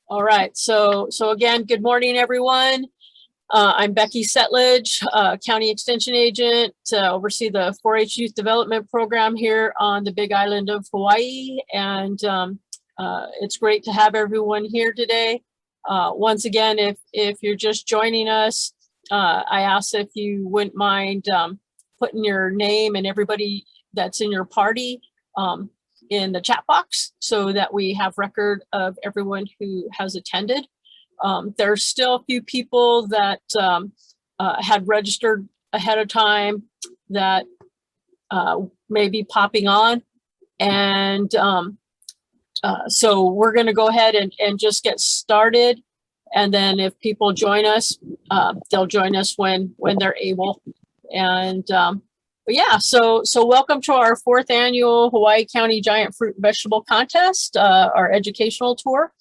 All right, so again, good morning, everyone. I'm Becky Setledge, County Extension Agent, oversee the 4-H Youth Development Program here on the Big Island of Hawaii. And it's great to have everyone here today. Once again, if you're just joining us, I ask if you wouldn't mind putting your name and everybody that's in your party in the chat box so that we have record of everyone who has attended. There's still a few people that had registered ahead of time that may be popping on. And so we're going to go ahead and just get started. And then if people join us, they'll join us when they're able. And but yeah, so welcome to our 4th annual Hawaii County Giant Fruit and Vegetable Contest, our educational tour.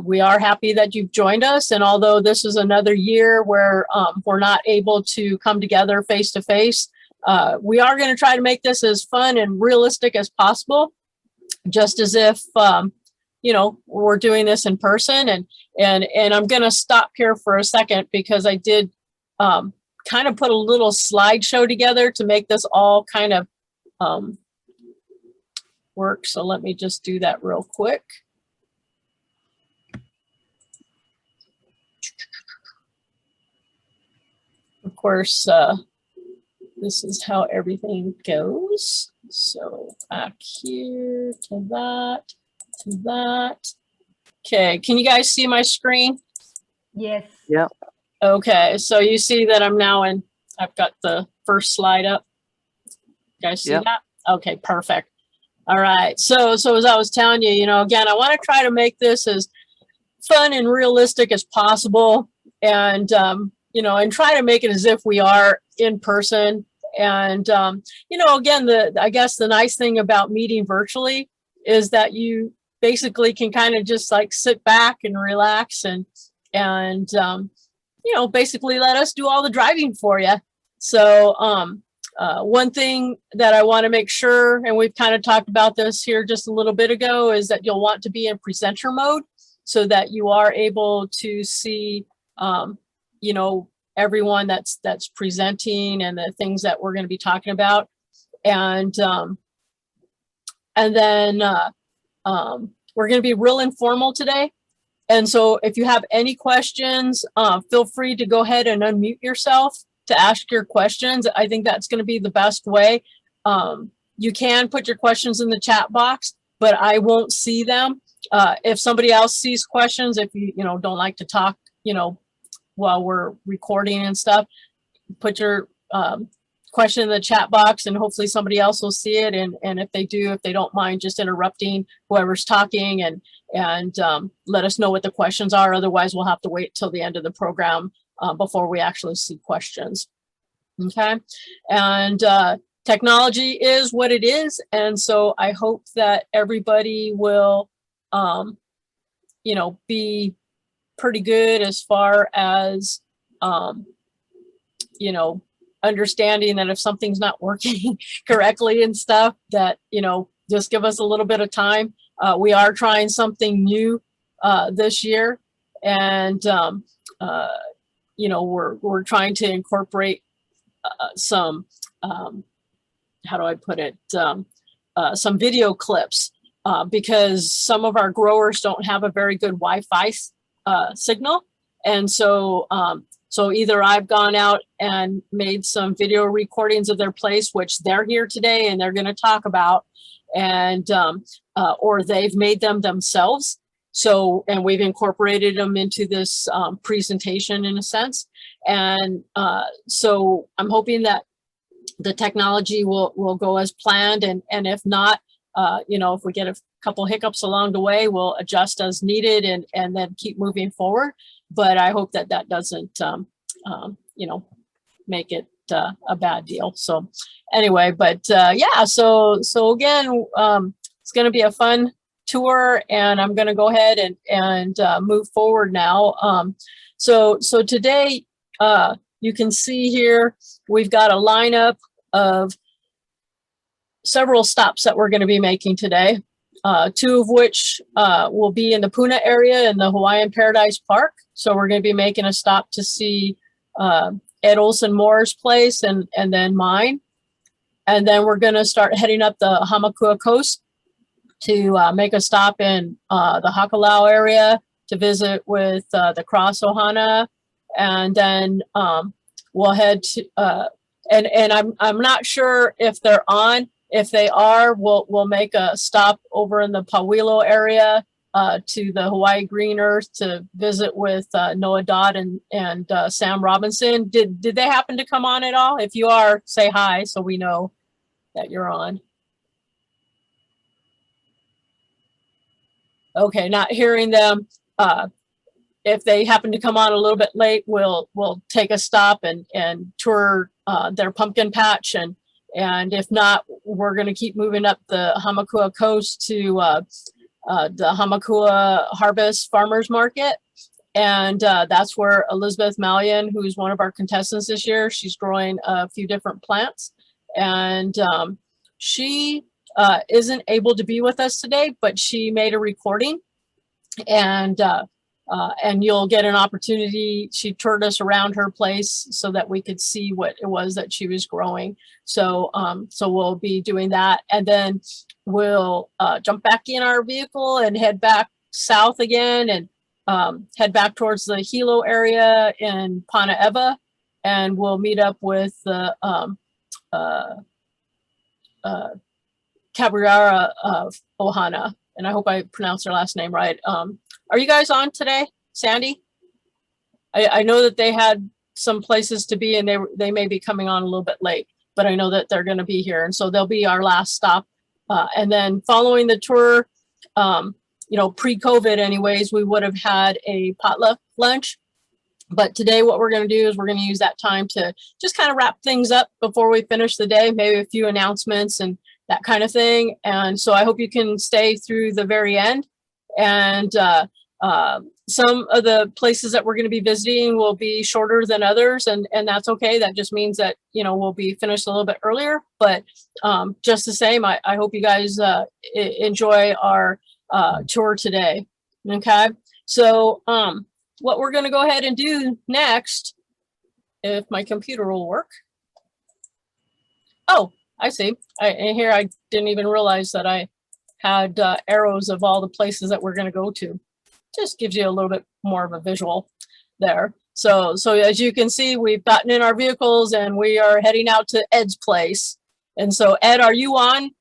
We are happy that you've joined us. And although this is another year where we're not able to come together face to face, we are going to try to make this as fun and realistic as possible, just as if, you know, we're doing this in person. And I'm going to stop here for a second because I did kind of put a little slideshow together to make this all kind of work. So let me just do that real quick. Of course, this is how everything goes. So back here to that, to that. Okay, can you guys see my screen? Yes. Yep. Okay, so you see that I'm now in, I've got the first slide up. You guys see that? Okay, perfect. All right, so as I was telling you, you know, again, I want to try to make this as fun and realistic as possible. And you know, and try to make it as if we are in person. And, you know, again, I guess the nice thing about meeting virtually is that you basically can kind of just like sit back and relax and you know, basically let us do all the driving for you. So one thing that I want to make sure, and we've kind of talked about this here just a little bit ago, is that you'll want to be in presenter mode so that you are able to see you know, everyone that's presenting and the things that we're going to be talking about. And then we're going to be real informal today. And so if you have any questions, feel free to go ahead and unmute yourself to ask your questions. I think that's going to be the best way. You can put your questions in the chat box, but I won't see them. If somebody else sees questions, if you know, don't like to talk, you know, while we're recording and stuff, put your question in the chat box and hopefully somebody else will see it. And if they do, if they don't mind just interrupting whoever's talking and let us know what the questions are. Otherwise, we'll have to wait till the end of the program before we actually see questions. Okay. And technology is what it is. And so I hope that everybody will, you know, be pretty good as far as, you know, understanding that if something's not working correctly and stuff, that, you know, just give us a little bit of time. We are trying something new this year. And, you know, we're trying to incorporate some, how do I put it, some video clips because some of our growers don't have a very good Wi-Fi signal. And so so either I've gone out and made some video recordings of their place, which they're here today and they're going to talk about, and or they've made them themselves. So, and we've incorporated them into this presentation in a sense. And so I'm hoping that the technology will go as planned, and if not, you know, if we get a couple hiccups along the way, we'll adjust as needed and then keep moving forward. But I hope that that doesn't, you know, make it a bad deal. So anyway, but yeah, so again, it's going to be a fun tour, and I'm going to go ahead and move forward now. So today, you can see here, we've got a lineup of several stops that we're going to be making today. two of which will be in the Puna area in the Hawaiian Paradise Park. So we're going to be making a stop to see Ed Olson Moore's place and then mine. And then we're going to start heading up the Hamakua coast to make a stop in the Hakalau area to visit with the Cross Ohana. And then we'll head to, and I'm not sure if they're on. If they are, we'll make a stop over in the Pawilo area to the Hawaii Green Earth to visit with Noah Dodd and Sam Robinson. Did they happen to come on at all? If you are, say hi so we know that you're on. Okay, not hearing them. If they happen to come on a little bit late, we'll take a stop and tour their pumpkin patch, and if not, we're going to keep moving up the Hamakua coast to the Hamakua Harvest Farmers Market, and that's where Elizabeth Malian, who's one of our contestants this year, she's growing a few different plants, and she isn't able to be with us today, but she made a recording, and you'll get an opportunity. She toured us around her place so that we could see what it was that she was growing. So so we'll be doing that, and then we'll jump back in our vehicle and head back south again, and head back towards the Hilo area in Panaeva, and we'll meet up with the Cabrera Ohana, and I hope I pronounced her last name right. Are you guys on today, Sandy? I know that they had some places to be, and they may be coming on a little bit late, but I know that they're going to be here, and so they'll be our last stop. And then following the tour, you know, pre-COVID anyways, we would have had a potluck lunch. But today what we're going to do is we're going to use that time to just kind of wrap things up before we finish the day, maybe a few announcements and that kind of thing. And so I hope you can stay through the very end. And some of the places that we're going to be visiting will be shorter than others, and that's okay. That just means that, you know, we'll be finished a little bit earlier. But just the same, I hope you guys enjoy our tour today. Okay, so what we're going to go ahead and do next, if my computer will work. Oh, I see. And here I didn't even realize that I had arrows of all the places that we're going to go to. Just gives you a little bit more of a visual there. So as you can see, we've gotten in our vehicles and we are heading out to Ed's place. And so Ed, are you on?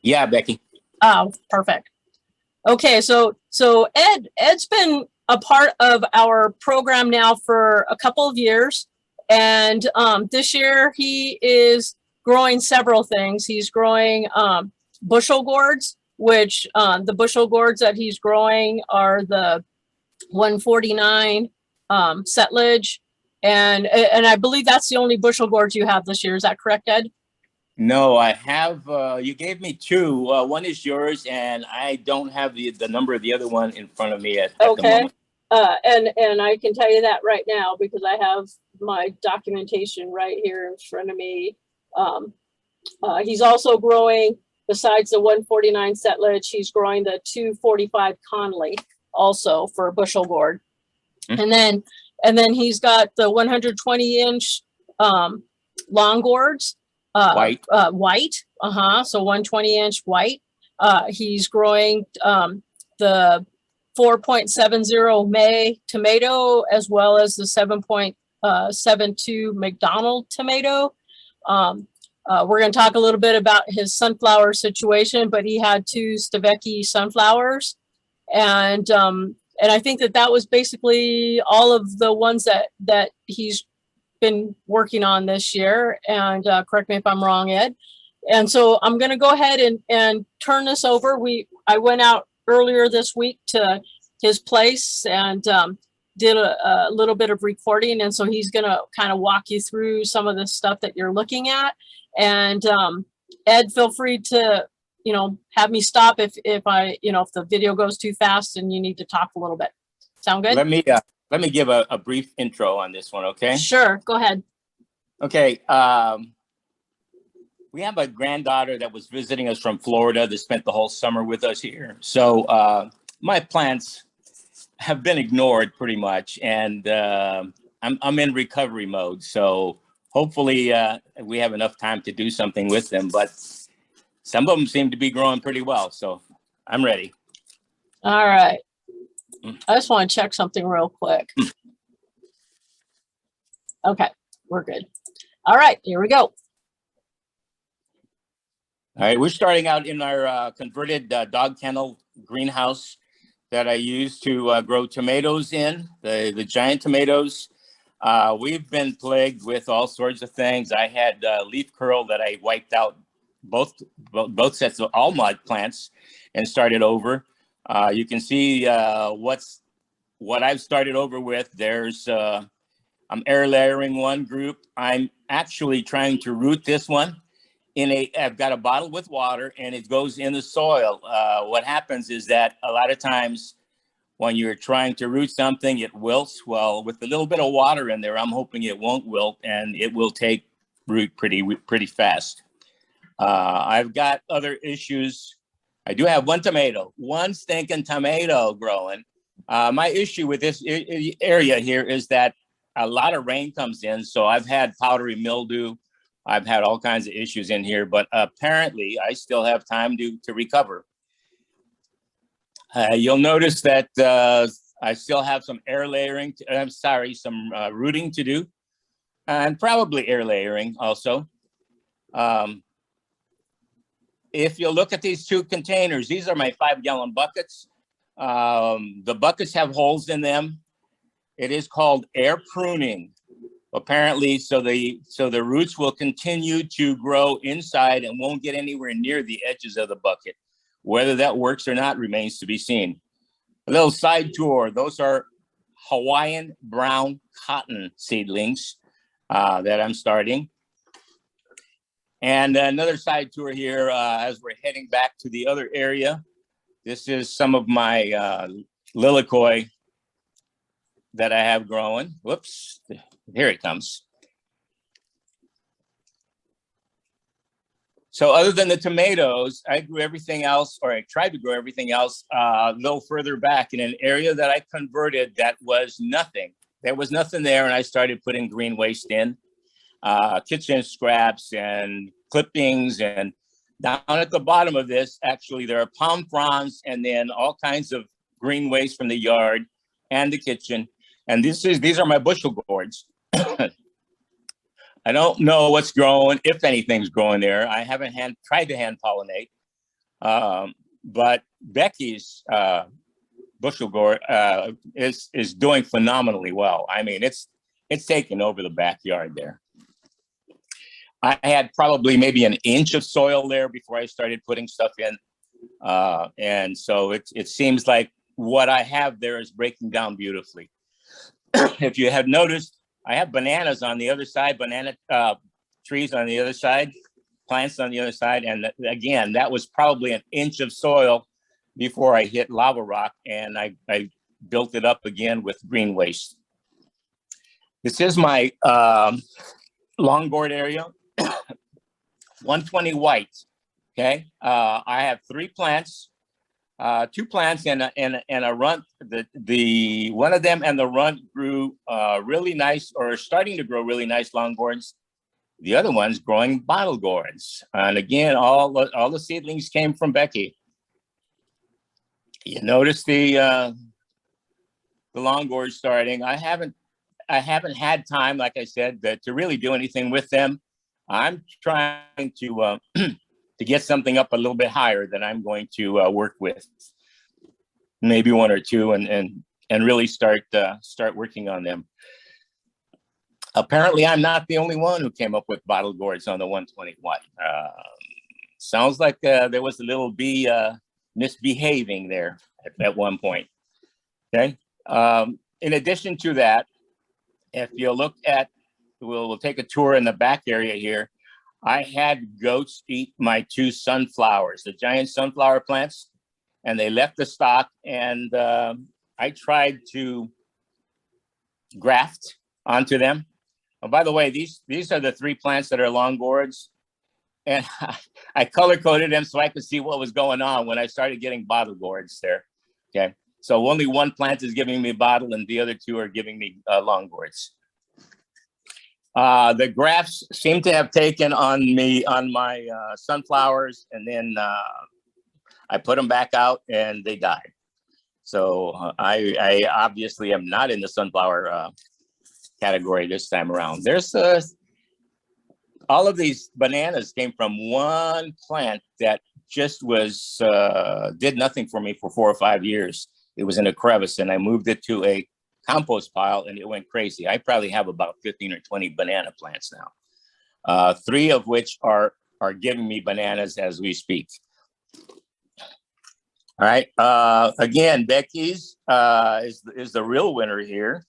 Yeah, Becky. Oh, perfect. Okay, so Ed's been a part of our program now for a couple of years, and this year he is growing several things. He's growing bushel gourds, which the bushel gourds that he's growing are the 149 settlage, and I believe that's the only bushel gourds you have this year. Is that correct, Ed? No, I have, you gave me two. One is yours, and I don't have the number of the other one in front of me at the moment. And I can tell you that right now because I have my documentation right here in front of me. He's also growing, besides the 149 settlage, he's growing the 245 Conley also for a bushel gourd. Mm-hmm. And then he's got the 120-inch long gourds. White. So 120-inch white. He's growing the 4.70 May tomato as well as the 7.72 McDonald tomato. We're going to talk a little bit about his sunflower situation, but he had two Stavecki sunflowers, and I think that was basically all of the ones that he's been working on this year. And correct me if I'm wrong, Ed. And so I'm going to go ahead and turn this over. I went out earlier this week to his place and did a little bit of recording. And so he's going to kind of walk you through some of the stuff that you're looking at. And Ed, feel free to, you know, have me stop if the video goes too fast and you need to talk a little bit. Sound good? Let me give a brief intro on this one, okay? Sure, go ahead. Okay, we have a granddaughter that was visiting us from Florida that spent the whole summer with us here. So my plants have been ignored pretty much, and I'm in recovery mode. So hopefully we have enough time to do something with them, but some of them seem to be growing pretty well. So I'm ready. All right. I just want to check something real quick. Okay, we're good. All right, here we go. All right, we're starting out in our converted dog kennel greenhouse that I use to grow tomatoes in, the giant tomatoes. We've been plagued with all sorts of things. I had leaf curl that I wiped out both sets of all my plants and started over. You can see what I've started over with. There's I'm air layering one group. I'm actually trying to root this one I've got a bottle with water and it goes in the soil. What happens is that a lot of times when you're trying to root something, it wilts. Well, with a little bit of water in there, I'm hoping it won't wilt and it will take root pretty fast. I've got other issues. I do have one stinking tomato growing. My issue with this area here is that a lot of rain comes in. So I've had powdery mildew. I've had all kinds of issues in here, but apparently I still have time to recover. You'll notice that I still have some air layering, some rooting to do, and probably air layering also. If you look at these two containers, these are my 5-gallon buckets. The buckets have holes in them. It is called air pruning. Apparently, so the roots will continue to grow inside and won't get anywhere near the edges of the bucket. Whether that works or not remains to be seen. A little side tour. Those are Hawaiian brown cotton seedlings that I'm starting. And another side tour here as we're heading back to the other area. This is some of my lilikoi that I have growing. Whoops, here it comes. So other than the tomatoes, I grew everything else, or I tried to grow everything else a little further back in an area that I converted that was nothing. There was nothing there, and I started putting green waste in, kitchen scraps and clippings, and down at the bottom of this, actually, there are palm fronds and then all kinds of green waste from the yard and the kitchen. And these are my bushel gourds. I don't know what's growing, if anything's growing there. I haven't tried to hand pollinate, but Becky's bushel gourd is doing phenomenally well. I mean, it's taken over the backyard there. I had probably maybe an inch of soil there before I started putting stuff in, and so it seems like what I have there is breaking down beautifully. If you have noticed, I have bananas on the other side, banana trees on the other side, plants on the other side. And again, that was probably an inch of soil before I hit lava rock, and I built it up again with green waste. This is my long gourd area, 120 white, okay? I have 3 plants. 2 plants and a runt. The one of them and the runt grew really nice, or starting to grow really nice long gourds. The other one's growing bottle gourds. And again, all the seedlings came from Becky. You notice the long gourds starting. I haven't had time, like I said, to really do anything with them. I'm trying to to get something up a little bit higher that I'm going to work with, maybe 1 or 2, and really start working on them. Apparently, I'm not the only one who came up with bottle gourds on the 120 white. Sounds like there was a little bee misbehaving there at one point. Okay. In addition to that, if you look at, we'll take a tour in the back area here. I had goats eat my 2 sunflowers, the giant sunflower plants, and they left the stock. And I tried to graft onto them. Oh, by the way, these are the 3 plants that are long gourds. and I color coded them so I could see what was going on when I started getting bottle gourds there. Okay, so only one plant is giving me bottle, and the other two are giving me long gourds. The grafts seem to have taken on my sunflowers, and then I put them back out, and they died. So I obviously am not in the sunflower category this time around. There's all of these bananas came from one plant that just was did nothing for me for 4 or 5 years. It was in a crevice, and I moved it to a compost pile, and it went crazy. I probably have about 15 or 20 banana plants now, 3 of which are giving me bananas as we speak. All right. Again, Becky's is the real winner here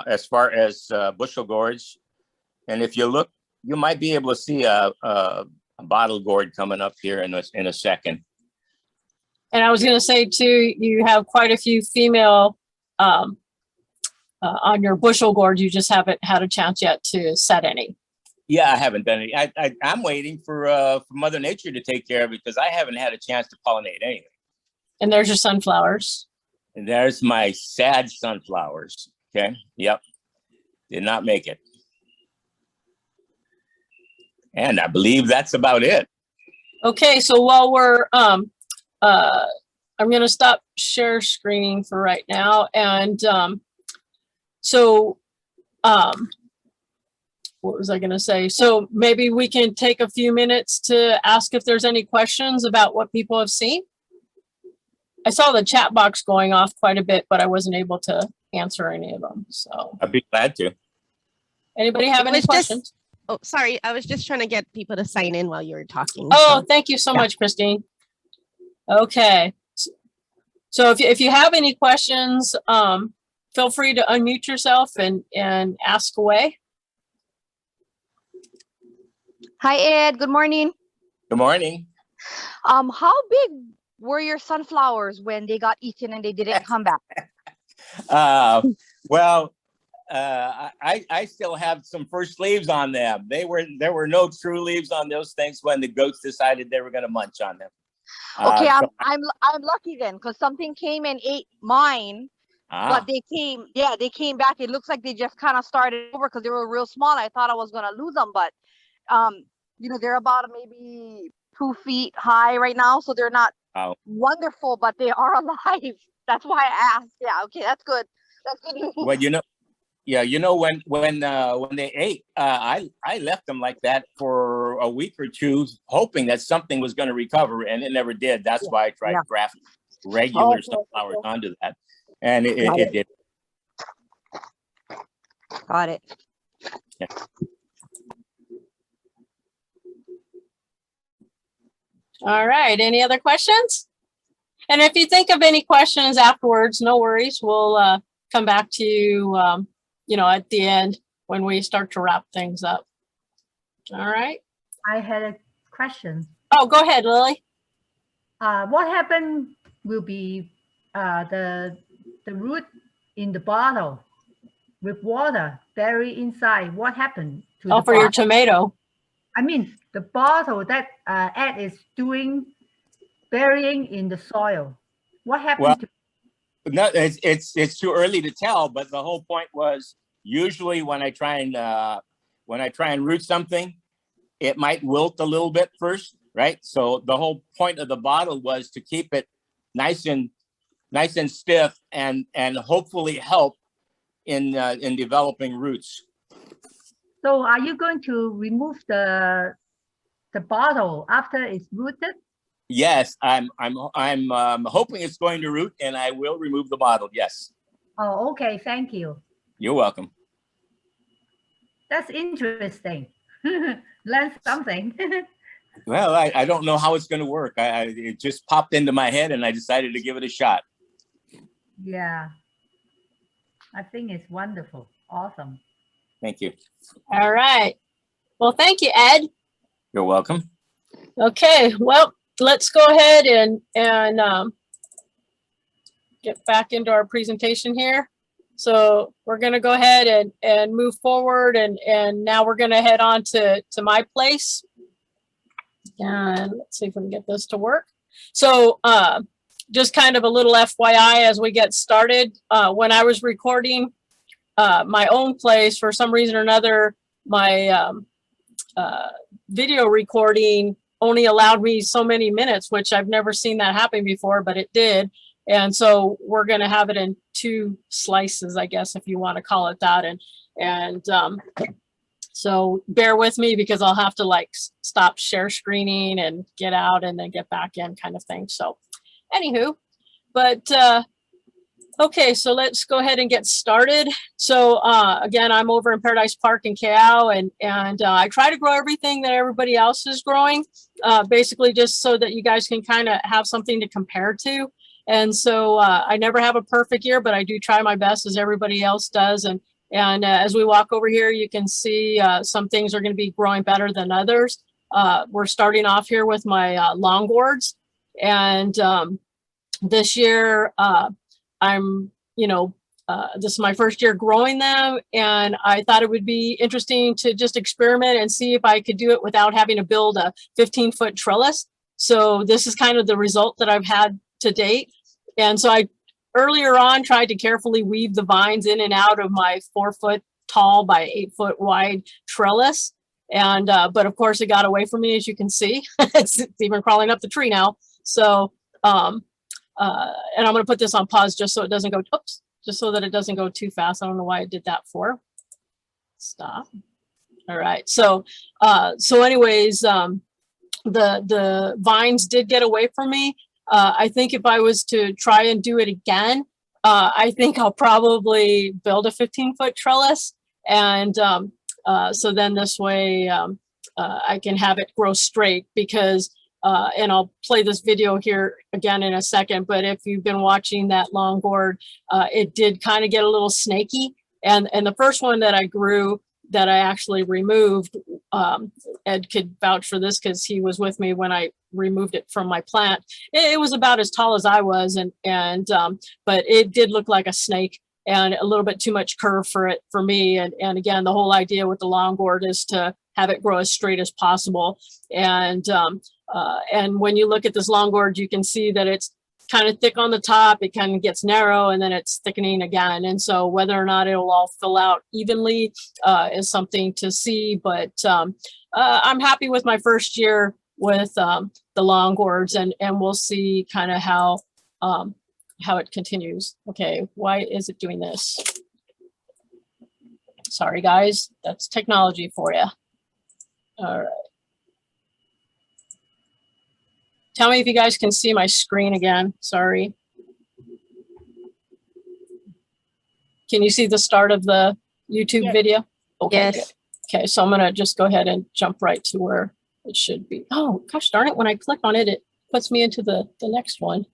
as far as bushel gourds. And if you look, you might be able to see a bottle gourd coming up here in a second. And I was going to say too, you have quite a few female on your bushel gourd. You just haven't had a chance yet to set any. Yeah, I haven't done any. I'm waiting for Mother Nature to take care of it because I haven't had a chance to pollinate anything. And there's your sunflowers. And there's my sad sunflowers. Okay. Yep. Did not make it. And I believe that's about it. Okay, so while we're I'm going to stop share screening for right now, and what was I going to say? So maybe we can take a few minutes to ask if there's any questions about what people have seen. I saw the chat box going off quite a bit, but I wasn't able to answer any of them. So I'd be glad to. Anybody have any questions? Oh, sorry. I was just trying to get people to sign in while you were talking. Oh, so. Thank you so much, Christine. Okay. So if you have any questions, feel free to unmute yourself and ask away. Hi, Ed. Good morning. Good morning. How big were your sunflowers when they got eaten and they didn't come back? Well, I still have some first leaves on them. There were no true leaves on those things when the goats decided they were going to munch on them. Okay, I'm lucky then because something came and ate mine. But they came back. It looks like they just kind of started over because they were real small. I thought I was going to lose them, but they're about maybe 2 feet high right now, so they're not wonderful, but they are alive. That's why I asked. Yeah, okay, that's good. That's good. Well, when they ate, I left them like that for a week or two, hoping that something was going to recover, and it never did. That's why I tried to graft regular sunflowers onto that, and it did. Got it. Yeah. All right. Any other questions? And if you think of any questions afterwards, no worries. We'll come back to you, at the end when we start to wrap things up. All right. I had a question. Oh, go ahead, Lily. What happened will be the root in the bottle with water buried inside. What happened to the for your tomato? I mean, the bottle that Ed is doing, burying in the soil. What happened to? No, it's too early to tell. But the whole point was usually when I try and root something, it might wilt a little bit first, right? So the whole point of the bottle was to keep it nice and stiff and hopefully help in developing roots. So are you going to remove the bottle after it's rooted? Yes, I'm hoping it's going to root, and I will remove the bottle. Yes. Oh, okay. Thank you. You're welcome. That's interesting. Learn something. Well, I don't know how it's going to work. It just popped into my head, and I decided to give it a shot. Yeah, I think it's wonderful. Awesome. Thank you. All right. Well, thank you, Ed. You're welcome. Okay. Well, let's go ahead and get back into our presentation here. So we're going to go ahead and move forward, and now we're going to head on to my place. And let's see if we can get this to work. So just kind of a little FYI as we get started. When I was recording my own place, for some reason or another, my video recording only allowed me so many minutes, which I've never seen that happen before, but it did. And so we're going to have it in 2 slices, I guess, if you want to call it that. And so bear with me because I'll have to like stop share screening and get out and then get back in kind of thing. So anywho, but okay, so let's go ahead and get started. So again, I'm over in Paradise Park in Keao, and I try to grow everything that everybody else is growing, basically just so that you guys can kind of have something to compare to. And so I never have a perfect year, but I do try my best as everybody else does. And as we walk over here, you can see some things are going to be growing better than others. We're starting off here with my longboards, and this year I'm, this is my first year growing them, and I thought it would be interesting to just experiment and see if I could do it without having to build a 15-foot trellis. So this is kind of the result that I've had to date. And so I earlier on tried to carefully weave the vines in and out of my 4-foot tall by 8-foot wide trellis. And but of course it got away from me, as you can see. It's even crawling up the tree now. So and I'm going to put this on pause just so it doesn't go, oops, just so that it doesn't go too fast. I don't know why I did that for. Stop. All right. So anyways, the vines did get away from me. I think if I was to try and do it again, I think I'll probably build a 15-foot trellis. And so then this way I can have it grow straight because and I'll play this video here again in a second, but if you've been watching that longboard, it did kind of get a little snaky. And the first one that I grew that I actually removed, Ed could vouch for this because he was with me when I removed it from my plant. It was about as tall as I was, but it did look like a snake and a little bit too much curve for me. And again, the whole idea with the longboard is to have it grow as straight as possible. And when you look at this longboard, you can see that it's kind of thick on the top, it kind of gets narrow, and then it's thickening again. And so whether or not it'll all fill out evenly is something to see. But I'm happy with my first year with the longboards, and we'll see kind of how it continues. Okay, why is it doing this? Sorry, guys, that's technology for you. All right. Tell me if you guys can see my screen again. Sorry. Can you see the start of the YouTube video? Okay, Yes. good. Okay, so I'm gonna just go ahead and jump right to where it should be. Oh, gosh darn it, when I click on it, it puts me into the next one.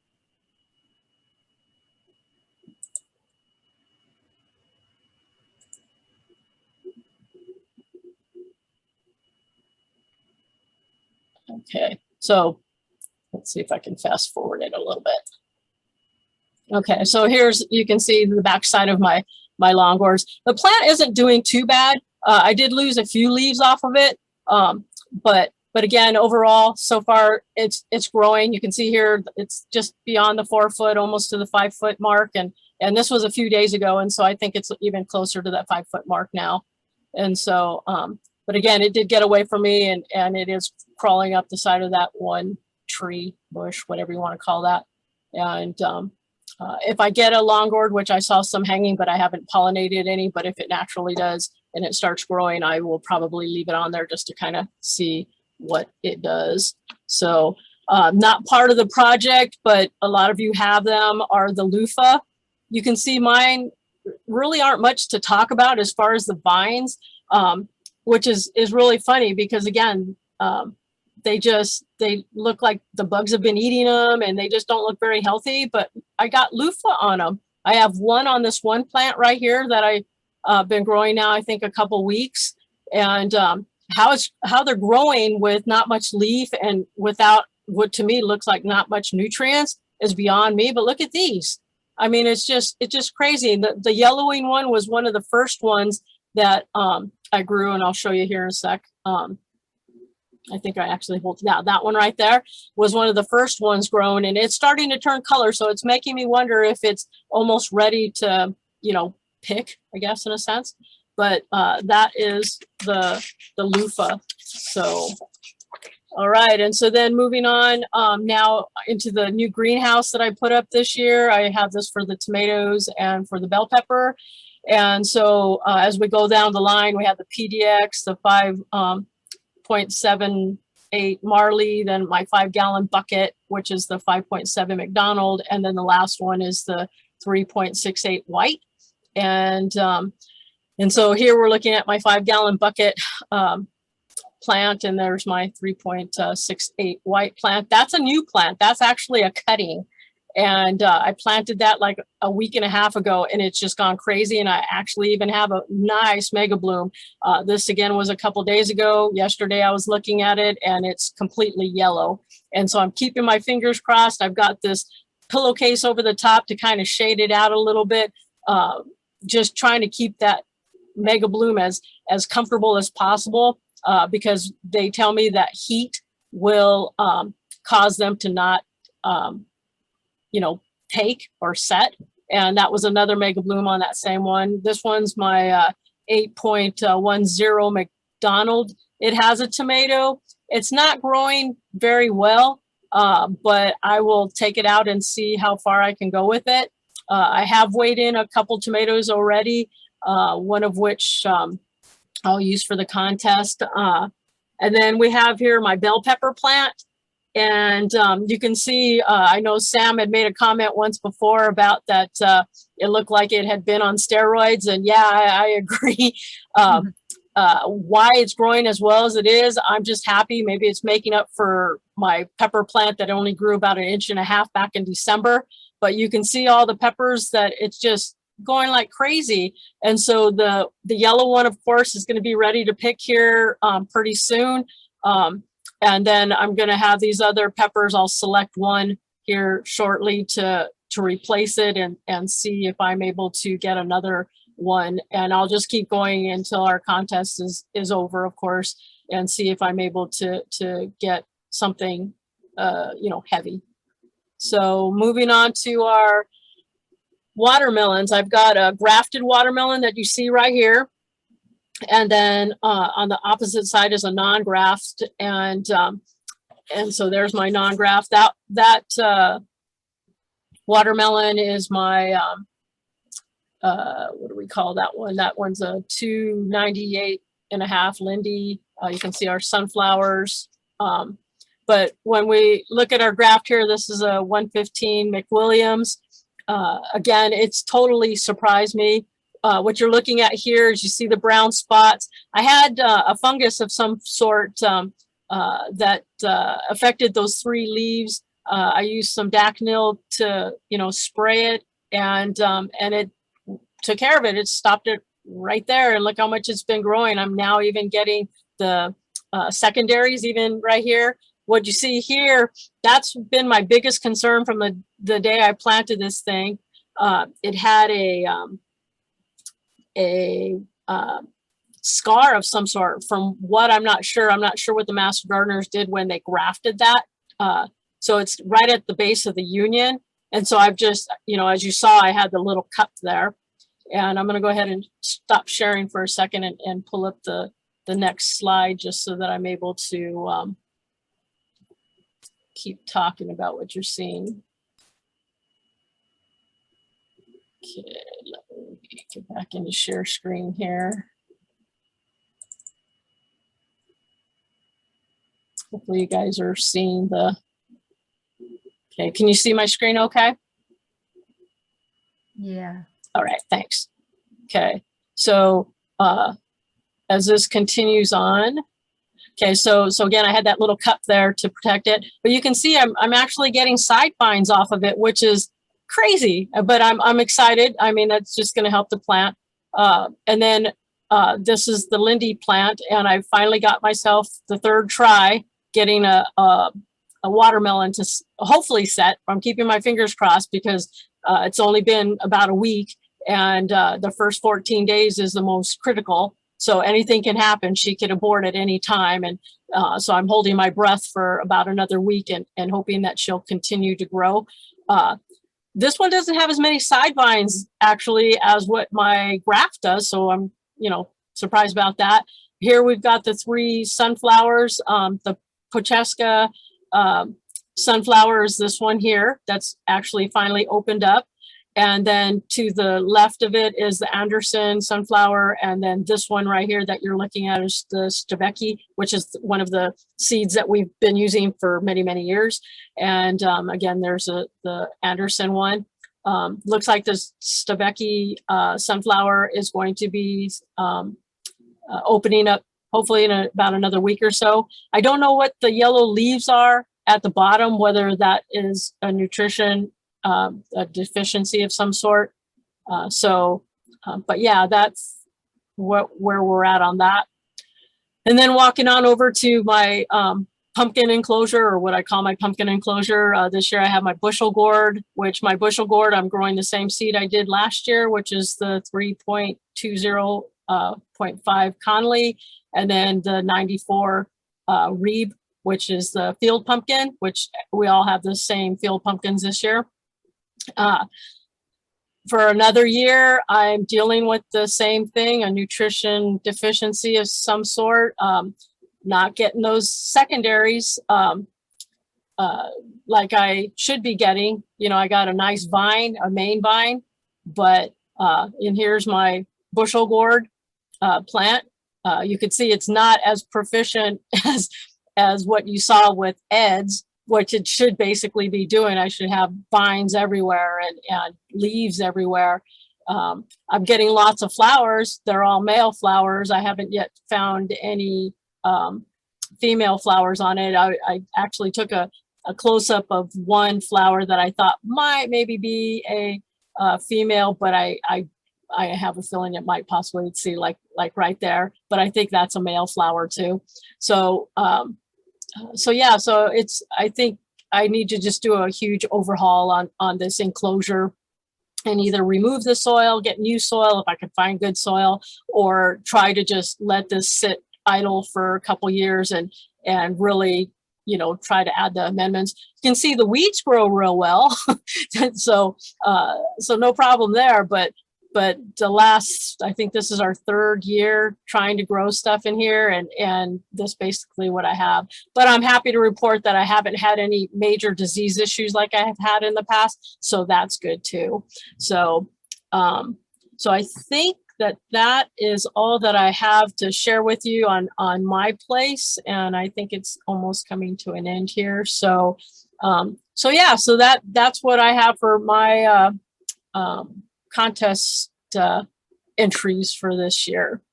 Okay, so let's see if I can fast forward it a little bit. Okay, so here's, you can see the back side of my longboards. The plant isn't doing too bad. I did lose a few leaves off of it, but again, overall, so far it's growing. You can see here it's just beyond the 4-foot, almost to the 5-foot mark, and this was a few days ago, and so I think it's even closer to that 5-foot mark now. And so, but again, it did get away from me, and it is crawling up the side of that one tree, bush, whatever you want to call that. And if I get a longboard, which I saw some hanging, but I haven't pollinated any, but if it naturally does and it starts growing, I will probably leave it on there just to kind of see what it does. So not part of the project, but a lot of you have them, are the loofah. You can see mine really aren't much to talk about as far as the vines, which is really funny because again, they look like the bugs have been eating them and they just don't look very healthy, but I got loofah on them. I have one on this one plant right here that I've been growing now, I think a couple weeks, and how they're growing with not much leaf and without what to me looks like not much nutrients is beyond me. But look at these. I mean, it's just crazy. The yellowing one was one of the first ones that I grew, and I'll show you here in a sec. I think I actually hold, yeah, that one right there was one of the first ones grown, and it's starting to turn color. So it's making me wonder if it's almost ready to, you know, pick, I guess, in a sense. But that is the loofah. So, all right. And so then moving on now into the new greenhouse that I put up this year. I have this for the tomatoes and for the bell pepper. And so as we go down the line, we have the PDX, the 5.78 Marley, then my 5-gallon bucket, which is the 5.7 McDonald. And then the last one is the 3.68 white. And so here we're looking at my 5-gallon bucket plant, and there's my 3.68 white plant. That's a new plant. That's actually a cutting. And I planted that like a week and a half ago, and it's just gone crazy. And I actually even have a nice mega bloom. This again was a couple days ago. Yesterday I was looking at it, and it's completely yellow. And so I'm keeping my fingers crossed. I've got this pillowcase over the top to kind of shade it out a little bit. Just trying to keep that mega bloom as comfortable as possible, because they tell me that heat will cause them to not you know, take or set. And that was another mega bloom on that same one. This one's my 8.10 McDonald. It has a tomato. It's not growing very well, but I will take it out and see how far I can go with it. I have weighed in a couple tomatoes already, one of which I'll use for the contest. And then we have here my bell pepper plant. And you can see, I know Sam had made a comment once before about that it looked like it had been on steroids. And yeah, I agree. Why it's growing as well as it is, I'm just happy. Maybe it's making up for my pepper plant that only grew about 1.5 inches back in December. But you can see all the peppers that it's just going like crazy. And so the yellow one, of course, is going to be ready to pick here pretty soon. And then I'm going to have these other peppers. I'll select one here shortly to replace it and see if I'm able to get another one. And I'll just keep going until our contest is over, of course, and see if I'm able to get something, you know, heavy. So moving on to our watermelons, I've got a grafted watermelon that you see right here. And then on the opposite side is a non-graft, and so there's my non-graft. That watermelon is my what do we call that one? That one's a 298.5 Lindy. You can see our sunflowers. But when we look at our graft here, this is a 115 McWilliams. Again, it's totally surprised me. What you're looking at here is you see the brown spots. I had a fungus of some sort that affected those 3 leaves. I used some Dacnil to, you know, spray it, and it took care of it. It stopped it right there. And look how much it's been growing. I'm now even getting the secondaries even right here. What you see here, that's been my biggest concern from the day I planted this thing. It had a scar of some sort from what I'm not sure. I'm not sure what the master gardeners did when they grafted that. So it's right at the base of the union. And so I've just, you know, as you saw, I had the little cup there. And I'm going to go ahead and stop sharing for a second and pull up the next slide just so that I'm able to keep talking about what you're seeing. Okay, let me get back into share screen here. Hopefully you guys are seeing the, okay, can you see my screen okay? Yeah. All right, thanks. Okay, so as this continues on, okay, so again, I had that little cup there to protect it, but you can see I'm actually getting side vines off of it, which is crazy, but I'm excited. I mean, that's just going to help the plant. And then this is the Lindy plant, and I finally got myself the 3rd try getting a watermelon to hopefully set. I'm keeping my fingers crossed because it's only been about a week, and the first 14 days is the most critical. So anything can happen. She could abort at any time. And so I'm holding my breath for about another week and hoping that she'll continue to grow. This one doesn't have as many side vines actually as what my graft does. So I'm, surprised about that. Here we've got the 3 sunflowers. The Pocheska sunflower is this one here that's actually finally opened up. And then to the left of it is the Anderson sunflower. And then this one right here that you're looking at is the Stavecki, which is one of the seeds that we've been using for many, many years. And again, there's the Anderson one. Looks like the Stavecki sunflower is going to be opening up hopefully in about another week or so. I don't know what the yellow leaves are at the bottom, whether that is a nutrition a deficiency of some sort. But yeah, that's where we're at on that. And then walking on over to my pumpkin enclosure, or what I call my pumpkin enclosure. This year I have my bushel gourd, which my bushel gourd, I'm growing the same seed I did last year, which is the 3.20.5 Conley, and then the 94 Rebe, which is the field pumpkin, which we all have the same field pumpkins this year. For another year, I'm dealing with the same thing, a nutrition deficiency of some sort, not getting those secondaries like I should be getting. I got a nice vine, a main vine, but and here's my bushel gourd plant. You can see it's not as proficient as what you saw with Ed's, which it should basically be doing. I should have vines everywhere and leaves everywhere. I'm getting lots of flowers. They're all male flowers. I haven't yet found any female flowers on it. I actually took a close-up of one flower that I thought might maybe be a female, but I have a feeling it might possibly see like right there, but I think that's a male flower too. So yeah, so I think I need to just do a huge overhaul on this enclosure and either remove the soil, get new soil if I can find good soil, or try to just let this sit idle for a couple years and really, try to add the amendments. You can see the weeds grow real well. So no problem there, but I think this is our 3rd year trying to grow stuff in here, and this basically what I have. But I'm happy to report that I haven't had any major disease issues like I have had in the past, so that's good too. So I think that is all that I have to share with you on my place, and I think it's almost coming to an end here. So yeah, so that's what I have for my contest entries for this year.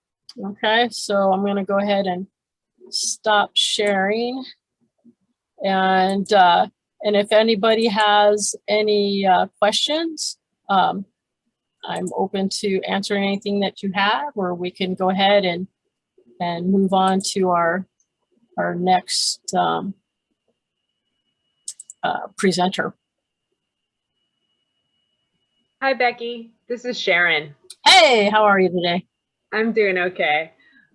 Okay, so I'm going to go ahead and stop sharing, and if anybody has any questions, I'm open to answering anything that you have, or we can go ahead and move on to our next presenter. Hi, Becky. This is Sharon. Hey, how are you today? I'm doing okay.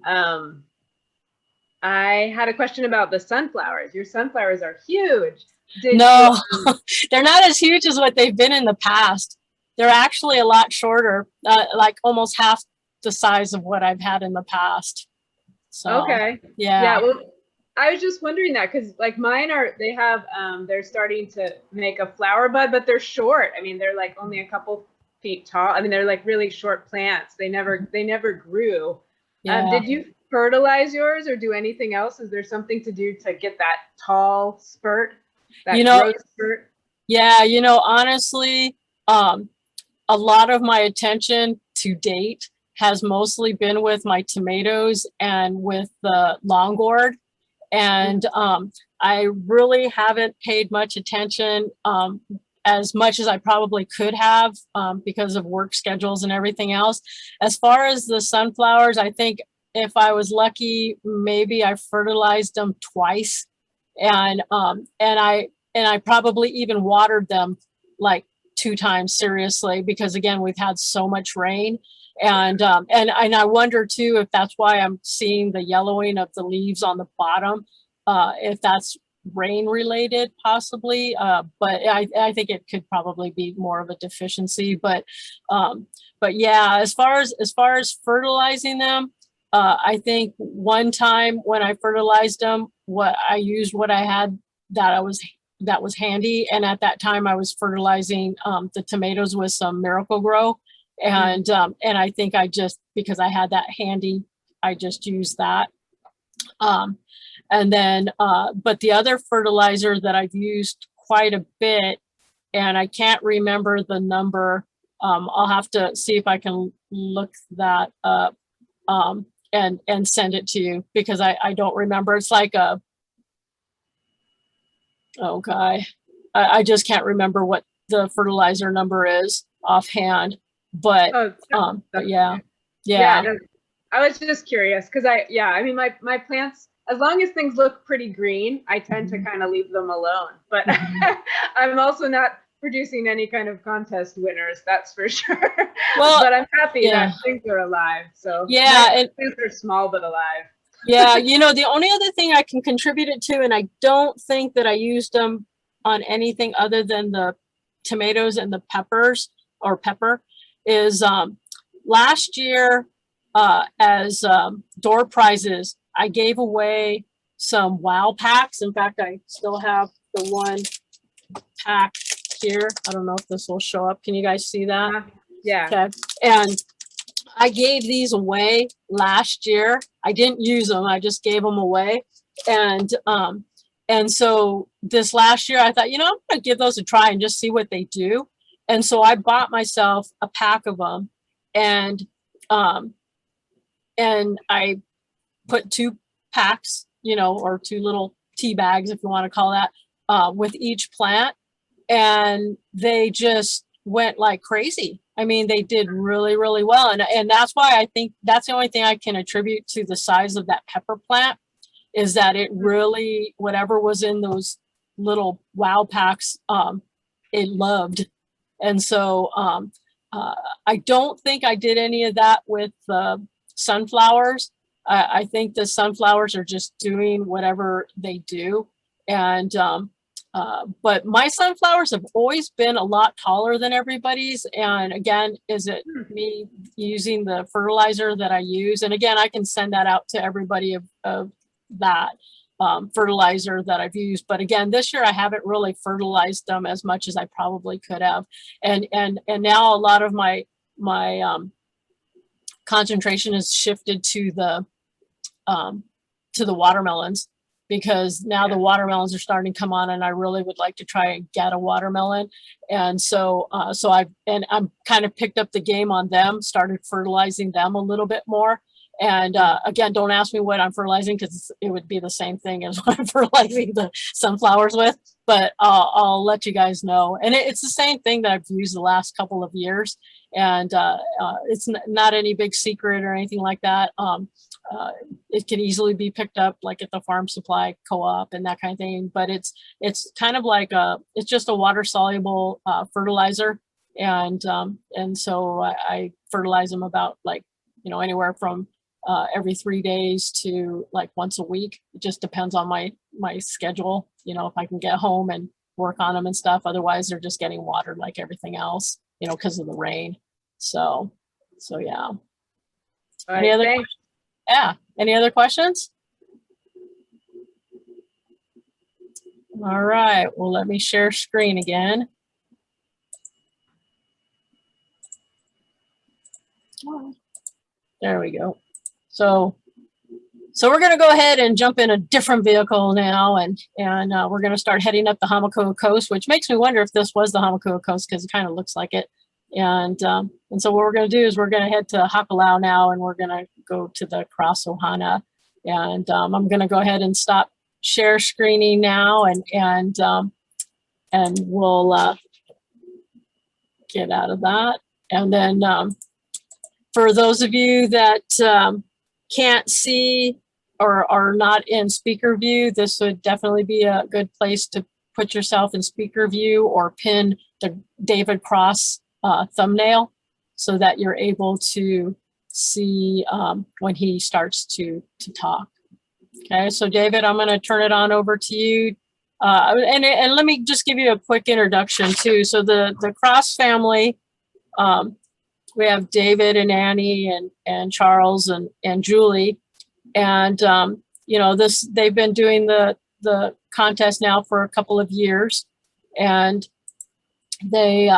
I had a question about the sunflowers. Your sunflowers are huge. No, they're not as huge as what they've been in the past. They're actually a lot shorter, like almost half the size of what I've had in the past. So, okay. Yeah. Well, I was just wondering that because like mine they're starting to make a flower bud, but they're short. I mean, they're like only a couple feet tall. I mean, they're like really short plants. They never grew. Yeah. Did you fertilize yours or do anything else? Is there something to do to get that tall spurt? That growth spurt? Yeah, honestly, a lot of my attention to date has mostly been with my tomatoes and with the long gourd. And I really haven't paid much attention, as much as I probably could have, because of work schedules and everything else. As far as the sunflowers, I think if I was lucky, maybe I fertilized them twice, and I probably even watered them like 2 times seriously, because again, we've had so much rain. And I wonder too, if that's why I'm seeing the yellowing of the leaves on the bottom, if that's rain related possibly, but I think it could probably be more of a deficiency. But yeah, as far as fertilizing them, I think one time when I fertilized them, I used what I had that was handy, and at that time I was fertilizing the tomatoes with some Miracle-Gro, and I think because I had that handy, I just used that. And then, but the other fertilizer that I've used quite a bit, and I can't remember the number, I'll have to see if I can look that up and send it to you, because I don't remember. It's like I just can't remember what the fertilizer number is offhand, but yeah. I was just curious because I mean, my plants, as long as things look pretty green, I tend to kind of leave them alone. But I'm also not producing any kind of contest winners, that's for sure. Well, but I'm happy that things are alive. So yeah, and things are small but alive. Yeah, the only other thing I can contribute it to, and I don't think that I used them on anything other than the tomatoes and the pepper, is last year as door prizes, I gave away some wow packs. In fact, I still have the one pack here. I don't know if this will show up. Can you guys see that? Yeah. Okay. And I gave these away last year. I didn't use them. I just gave them away. And so this last year I thought, I'm going to give those a try and just see what they do. And so I bought myself a pack of them, and I put 2 packs, or 2 little tea bags, if you want to call that, with each plant. And they just went like crazy. I mean, they did really, really well. And that's why I think that's the only thing I can attribute to the size of that pepper plant, is that it really, whatever was in those little wow packs, it loved. And so I don't think I did any of that with sunflowers. I think the sunflowers are just doing whatever they do. And but my sunflowers have always been a lot taller than everybody's. And again, is it me using the fertilizer that I use? And again, I can send that out to everybody of that fertilizer that I've used. But again, this year I haven't really fertilized them as much as I probably could have. And now a lot of my concentration is shifted to the watermelons, because now the watermelons are starting to come on, and I really would like to try and get a watermelon. And so I'm kind of picked up the game on them, started fertilizing them a little bit more. And again, don't ask me what I'm fertilizing, because it would be the same thing as what I'm fertilizing the sunflowers with, but I'll let you guys know. And it's the same thing that I've used the last couple of years. And it's not any big secret or anything like that. It can easily be picked up like at the farm supply co-op and that kind of thing. But it's kind of like it's just a water soluble fertilizer. And so I fertilize them about like, anywhere from every 3 days to like once a week. It just depends on my schedule, if I can get home and work on them and stuff. Otherwise they're just getting watered like everything else, because of the rain. So yeah. Any other questions? Yeah. Any other questions? All right. Well, let me share screen again. There we go. So we're going to go ahead and jump in a different vehicle now, and we're going to start heading up the Hamakua Coast, which makes me wonder if this was the Hamakua Coast, because it kind of looks like it. And so what we're going to do is we're going to head to Hakalau now, and we're going to go to the Cross Ohana. And I'm going to go ahead and stop share screening now, and we'll get out of that. And then for those of you that can't see or are not in speaker view, this would definitely be a good place to put yourself in speaker view or pin the David Cross thumbnail so that you're able to see when he starts to talk. Okay, so David, I'm going to turn it on over to you. And let me just give you a quick introduction too. So the Cross family, we have David and Annie and Charles and Julie. And, you know, they've been doing the contest now for a couple of years. And they,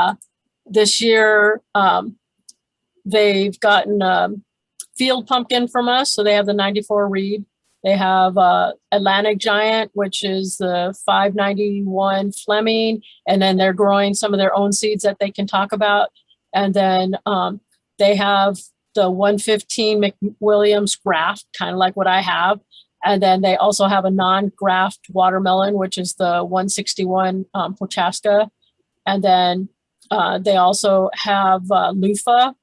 this year, they've gotten a field pumpkin from us. So they have the 94 Reed. They have Atlantic Giant, which is the 591 Fleming. And then they're growing some of their own seeds that they can talk about. And then they have the 115 McWilliams graft, kind of like what I have. And then they also have a non-graft watermelon, which is the 161 Prochaska. And then they also have loofah.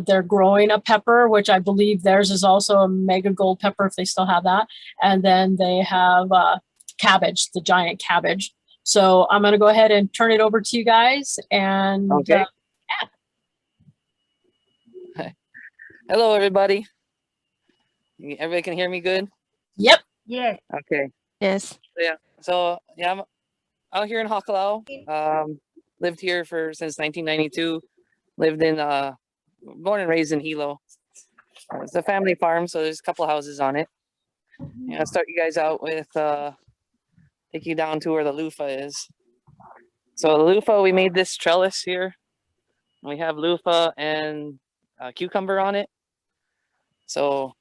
They're growing a pepper, which I believe theirs is also a mega gold pepper if they still have that. And then they have cabbage, the giant cabbage. So I'm going to go ahead and turn it over to you guys. And okay. Hi. Hello, everybody. Everybody can hear me good? Yep. Yes. Okay. Yes. So I'm out here in Hakalau. Lived here since 1992. Lived in born and raised in Hilo. It's a family farm, so there's a couple houses on it. I'll start you guys out with take you down to where the loofah is. So the loofah, we made this trellis here. We have loofah and cucumber on it. So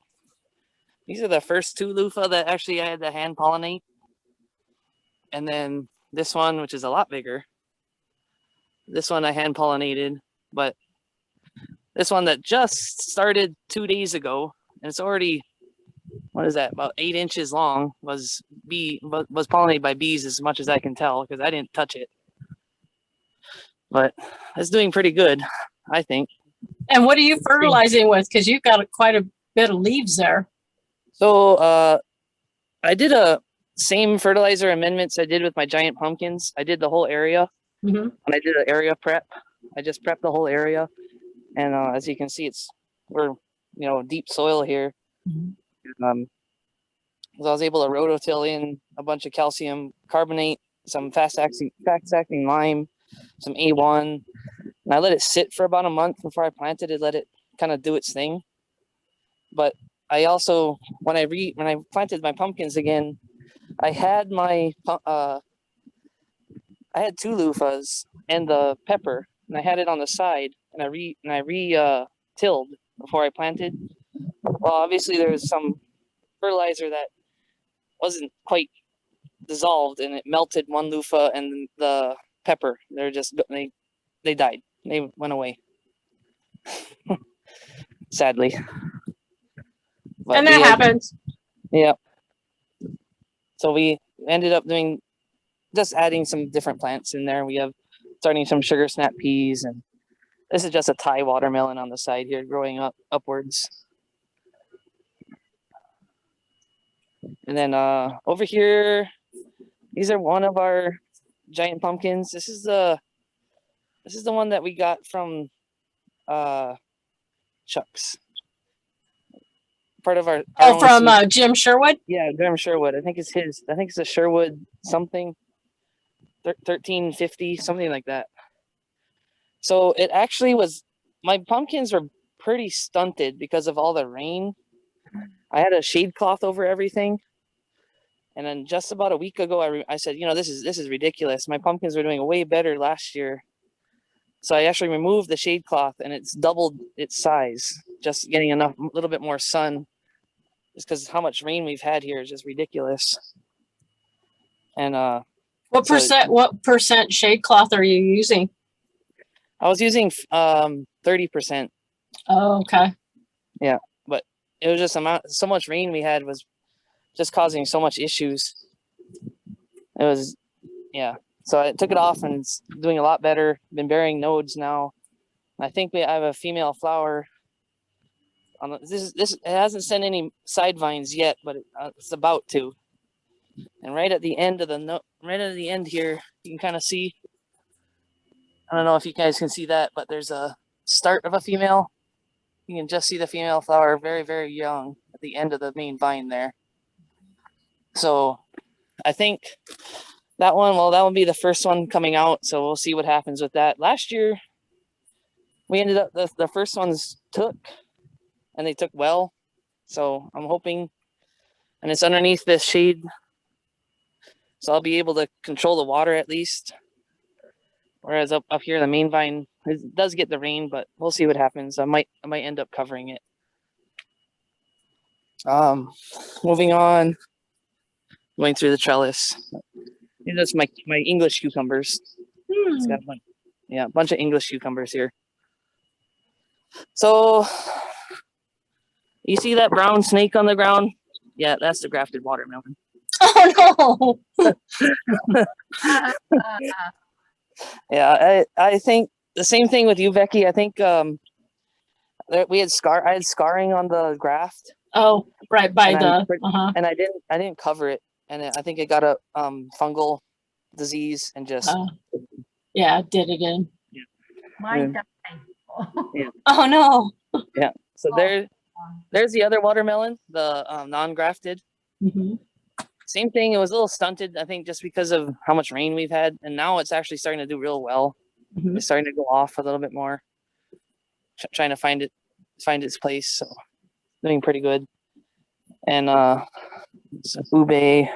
these are the first two loofah that actually I had to hand pollinate. And then this one, which is a lot bigger. This one I hand pollinated, but this one that just started 2 days ago, and it's already, what is that, about 8 inches long, was pollinated by bees as much as I can tell, because I didn't touch it. But it's doing pretty good, I think. And what are you fertilizing with? Because you've got quite a bit of leaves there. So I did a same fertilizer amendments I did with my giant pumpkins. I did the whole area. Mm-hmm. And I did an area prep. I just prepped the whole area. And as you can see, we're deep soil here. Mm-hmm. So I was able to rototill in a bunch of calcium carbonate, some fast-acting lime, some A1. And I let it sit for about a month before I planted it, let it kind of do its thing. But I also, when I planted my pumpkins again, I had I had 2 loofahs and the pepper, and I had it on the side, and I tilled before I planted. Well, obviously there was some fertilizer that wasn't quite dissolved, and it melted one loofah and the pepper. They died. They went away. Sadly. But and that happens. Yeah. So we ended up just adding some different plants in there. We have starting some sugar snap peas, and this is just a Thai watermelon on the side here growing upwards. And then over here, these are one of our giant pumpkins. This is the one that we got from Chuck's. Part of our from Jim Sherwood? Yeah, Jim Sherwood. I think it's his. I think it's a Sherwood something. 1350, something like that. So it actually was, my pumpkins were pretty stunted because of all the rain. I had a shade cloth over everything. And then just about a week ago, I said, this is ridiculous. My pumpkins were doing way better last year. So I actually removed the shade cloth, and it's doubled its size, just getting a little bit more sun. Just because how much rain we've had here is just ridiculous. And what percent shade cloth are you using? I was using 30%. Oh, okay. Yeah, but it was just so much rain we had was just causing so much issues. It was, yeah. So I took it off, and it's doing a lot better. Been bearing nodes now. I think I have a female flower. This it hasn't sent any side vines yet, but it's about to. And right at the end of right at the end here, you can kind of see, I don't know if you guys can see that, but there's a start of a female. You can just see the female flower very, very young at the end of the main vine there. So I think that one, well, that will be the first one coming out. So we'll see what happens with that. Last year, we ended up, the first ones took, and they took well. So I'm hoping, and it's underneath this shade, so I'll be able to control the water at least. Whereas up here, the main vine, it does get the rain, but we'll see what happens. I might end up covering it. Moving on, going through the trellis. These are my English cucumbers. It's got a bunch of English cucumbers here. So you see that brown snake on the ground? Yeah, that's the grafted watermelon. Oh no. Yeah, I think the same thing with you, Becky. I think I had scarring on the graft. Oh, right by and the and I didn't cover it, and I think it got a fungal disease and just yeah, it did again. Yeah. Mine died. Yeah. Oh no. Yeah. So there's the other watermelon, the non-grafted. Mm-hmm. Same thing. It was a little stunted, I think, just because of how much rain we've had, and now it's actually starting to do real well. Mm-hmm. It's starting to go off a little bit more. Trying to find its place. So doing pretty good. And ube.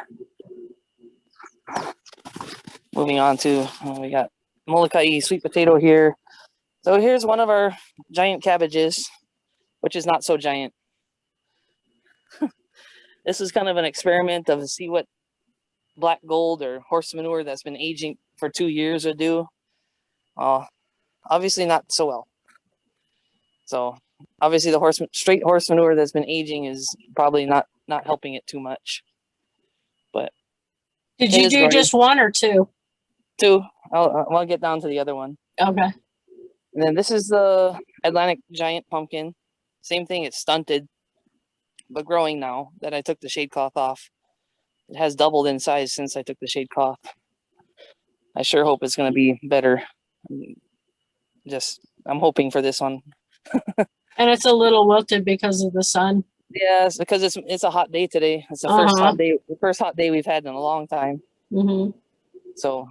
Moving on to, we got Molokai sweet potato here. So here's one of our giant cabbages, which is not so giant. This is kind of an experiment to see what black gold or horse manure that's been aging for 2 years would do. Obviously not so well. So obviously the straight horse manure that's been aging is probably not helping it too much. But did you do just one or two? Two. I'll get down to the other one. Okay. And then this is the Atlantic giant pumpkin. Same thing, it's stunted, but growing now that I took the shade cloth off. It has doubled in size since I took the shade cloth. I sure hope it's going to be better. I'm hoping for this one. And it's a little wilted because of the sun. Yeah, it's because it's a hot day today. It's the first hot day we've had in a long time. Mm-hmm. So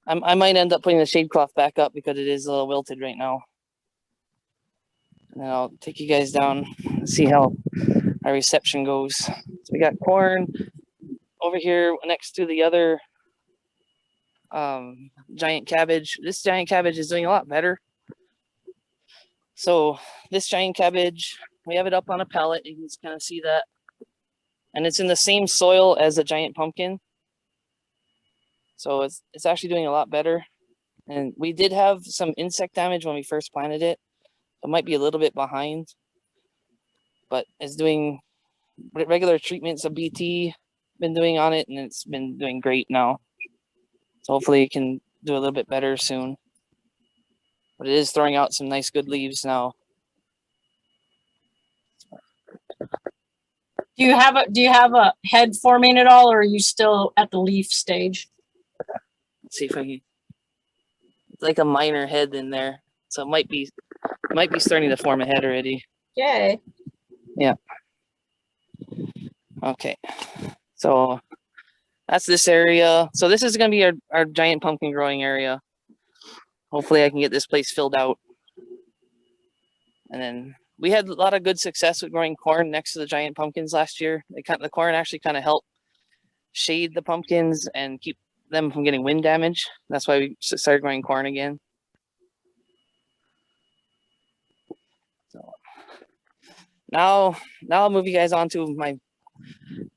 I might end up putting the shade cloth back up because it is a little wilted right now. And I'll take you guys down and see how our reception goes. So we got corn over here next to the other giant cabbage. This giant cabbage is doing a lot better. So this giant cabbage, we have it up on a pallet. You can just kind of see that. And it's in the same soil as the giant pumpkin. So it's actually doing a lot better. And we did have some insect damage when we first planted it. It might be a little bit behind, but it's doing regular treatments of BT, been doing on it, and it's been doing great now. So hopefully it can do a little bit better soon. But it is throwing out some nice good leaves now. Do you have a head forming at all, or are you still at the leaf stage? Let's see if I can. It's like a minor head in there, so it might be starting to form a head already. Yay. Yeah. Okay. So that's this area. So this is going to be our giant pumpkin growing area. Hopefully I can get this place filled out. And then we had a lot of good success with growing corn next to the giant pumpkins last year. The corn actually kind of helped shade the pumpkins and keep them from getting wind damage. That's why we started growing corn again. So now I'll move you guys on to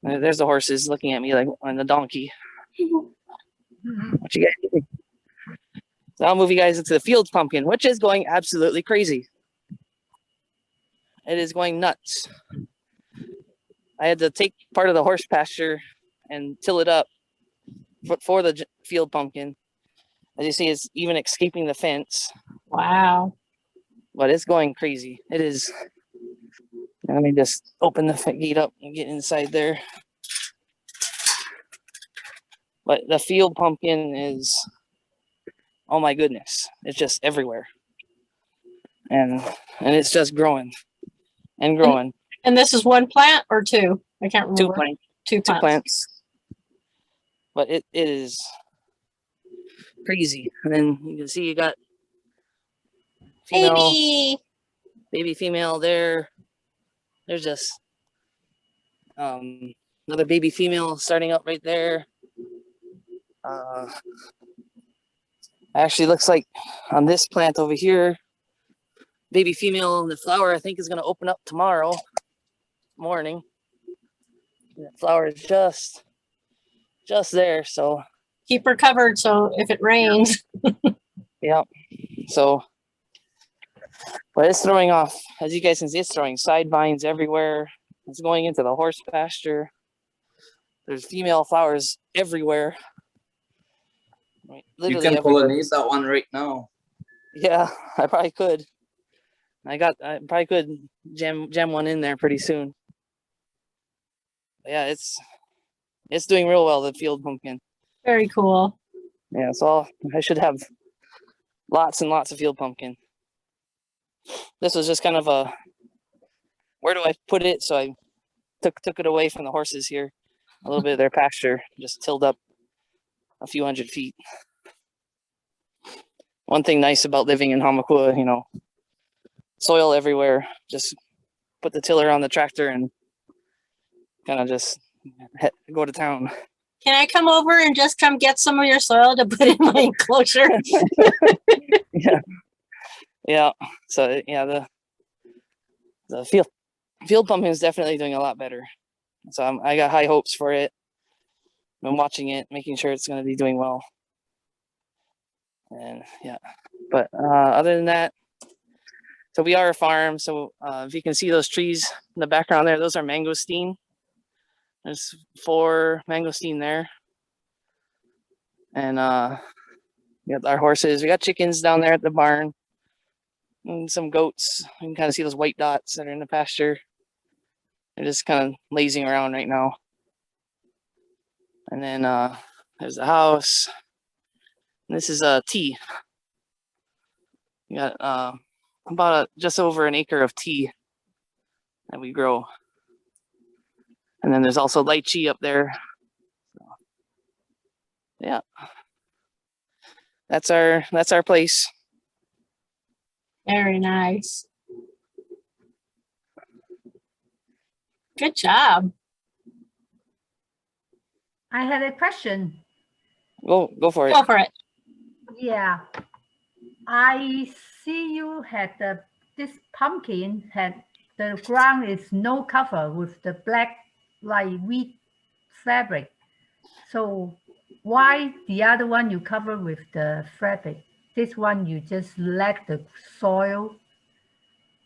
there's the horses looking at me like on the donkey. What you guys doing? So I'll move you guys into the field pumpkin, which is going absolutely crazy. It is going nuts. I had to take part of the horse pasture and till it up for the field pumpkin. As you see, it's even escaping the fence. Wow. But it's going crazy. It is. Let me just open the gate up and get inside there. But the field pumpkin is, oh my goodness, it's just everywhere. And it's just growing and growing. And this is one plant or two? I can't remember. Two Two plants. plants. But it is crazy. And then you can see you got female, baby female there. There's just another baby female starting up right there. Actually looks like on this plant over here, baby female in the flower I think is going to open up tomorrow morning. The flower is just there, so keep her covered so if it rains. yeah. So, but it's throwing off, as you guys can see, it's throwing side vines everywhere. It's going into the horse pasture. There's female flowers everywhere. You can pollinate that one right now. Yeah, I probably could. I probably could jam one in there pretty soon. But yeah, it's doing real well, the field pumpkin. Very cool. Yeah, so I should have lots and lots of field pumpkin. This was just kind of a, where do I put it? So I took it away from the horses here, a little bit of their pasture, just tilled up a few 100 feet. One thing nice about living in Hamakua, you know, soil everywhere. Just put the tiller on the tractor and kind of just go to town. Can I come over and just come get some of your soil to put in my enclosure? Yeah. So yeah, the field pumpkin is definitely doing a lot better. So I got high hopes for it. I'm watching it, making sure it's going to be doing well. And yeah, but other than that, so we are a farm. So if you can see those trees in the background there, those are mangosteen. There's 4 mangosteen there. And we got our horses. We got chickens down there at the barn. And some goats. You can kind of see those white dots that are in the pasture. They're just kind of lazing around right now. And then there's the house. And this is a tea. We got about just over an acre of tea that we grow. And then there's also lychee up there. So, yeah, that's our place. Very nice. Good job. I had a question. Go for it. Go for it. Yeah, I see you had this pumpkin had the ground is no cover with the black like wheat fabric. So why the other one you cover with the fabric? This one you just let the soil,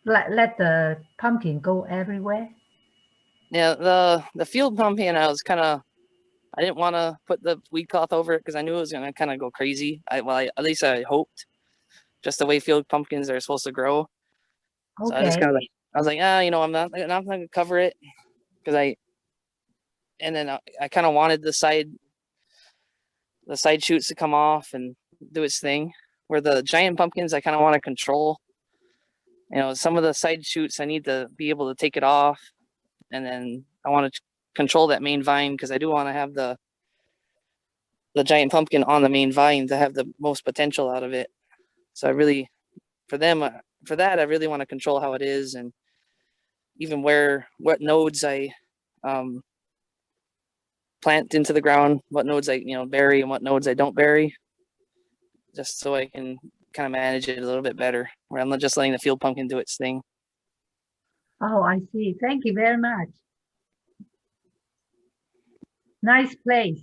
let the pumpkin go everywhere. Yeah, the field pumpkin, I didn't want to put the weed cloth over it because I knew it was gonna kind of go crazy. At least I hoped, just the way field pumpkins are supposed to grow. Okay. So I just kind of I was like, you know, I'm not gonna cover it because I kind of wanted the side shoots to come off and do its thing. Where the giant pumpkins, I kind of want to control. You know, some of the side shoots I need to be able to take it off, and then I want to control that main vine because I do want to have the giant pumpkin on the main vine to have the most potential out of it. So I really, for that, I really want to control how it is, and even what nodes I plant into the ground, what nodes I bury and what nodes I don't bury, just so I can kind of manage it a little bit better, where I'm not just letting the field pumpkin do its thing. Oh, I see. Thank you very much. Nice place.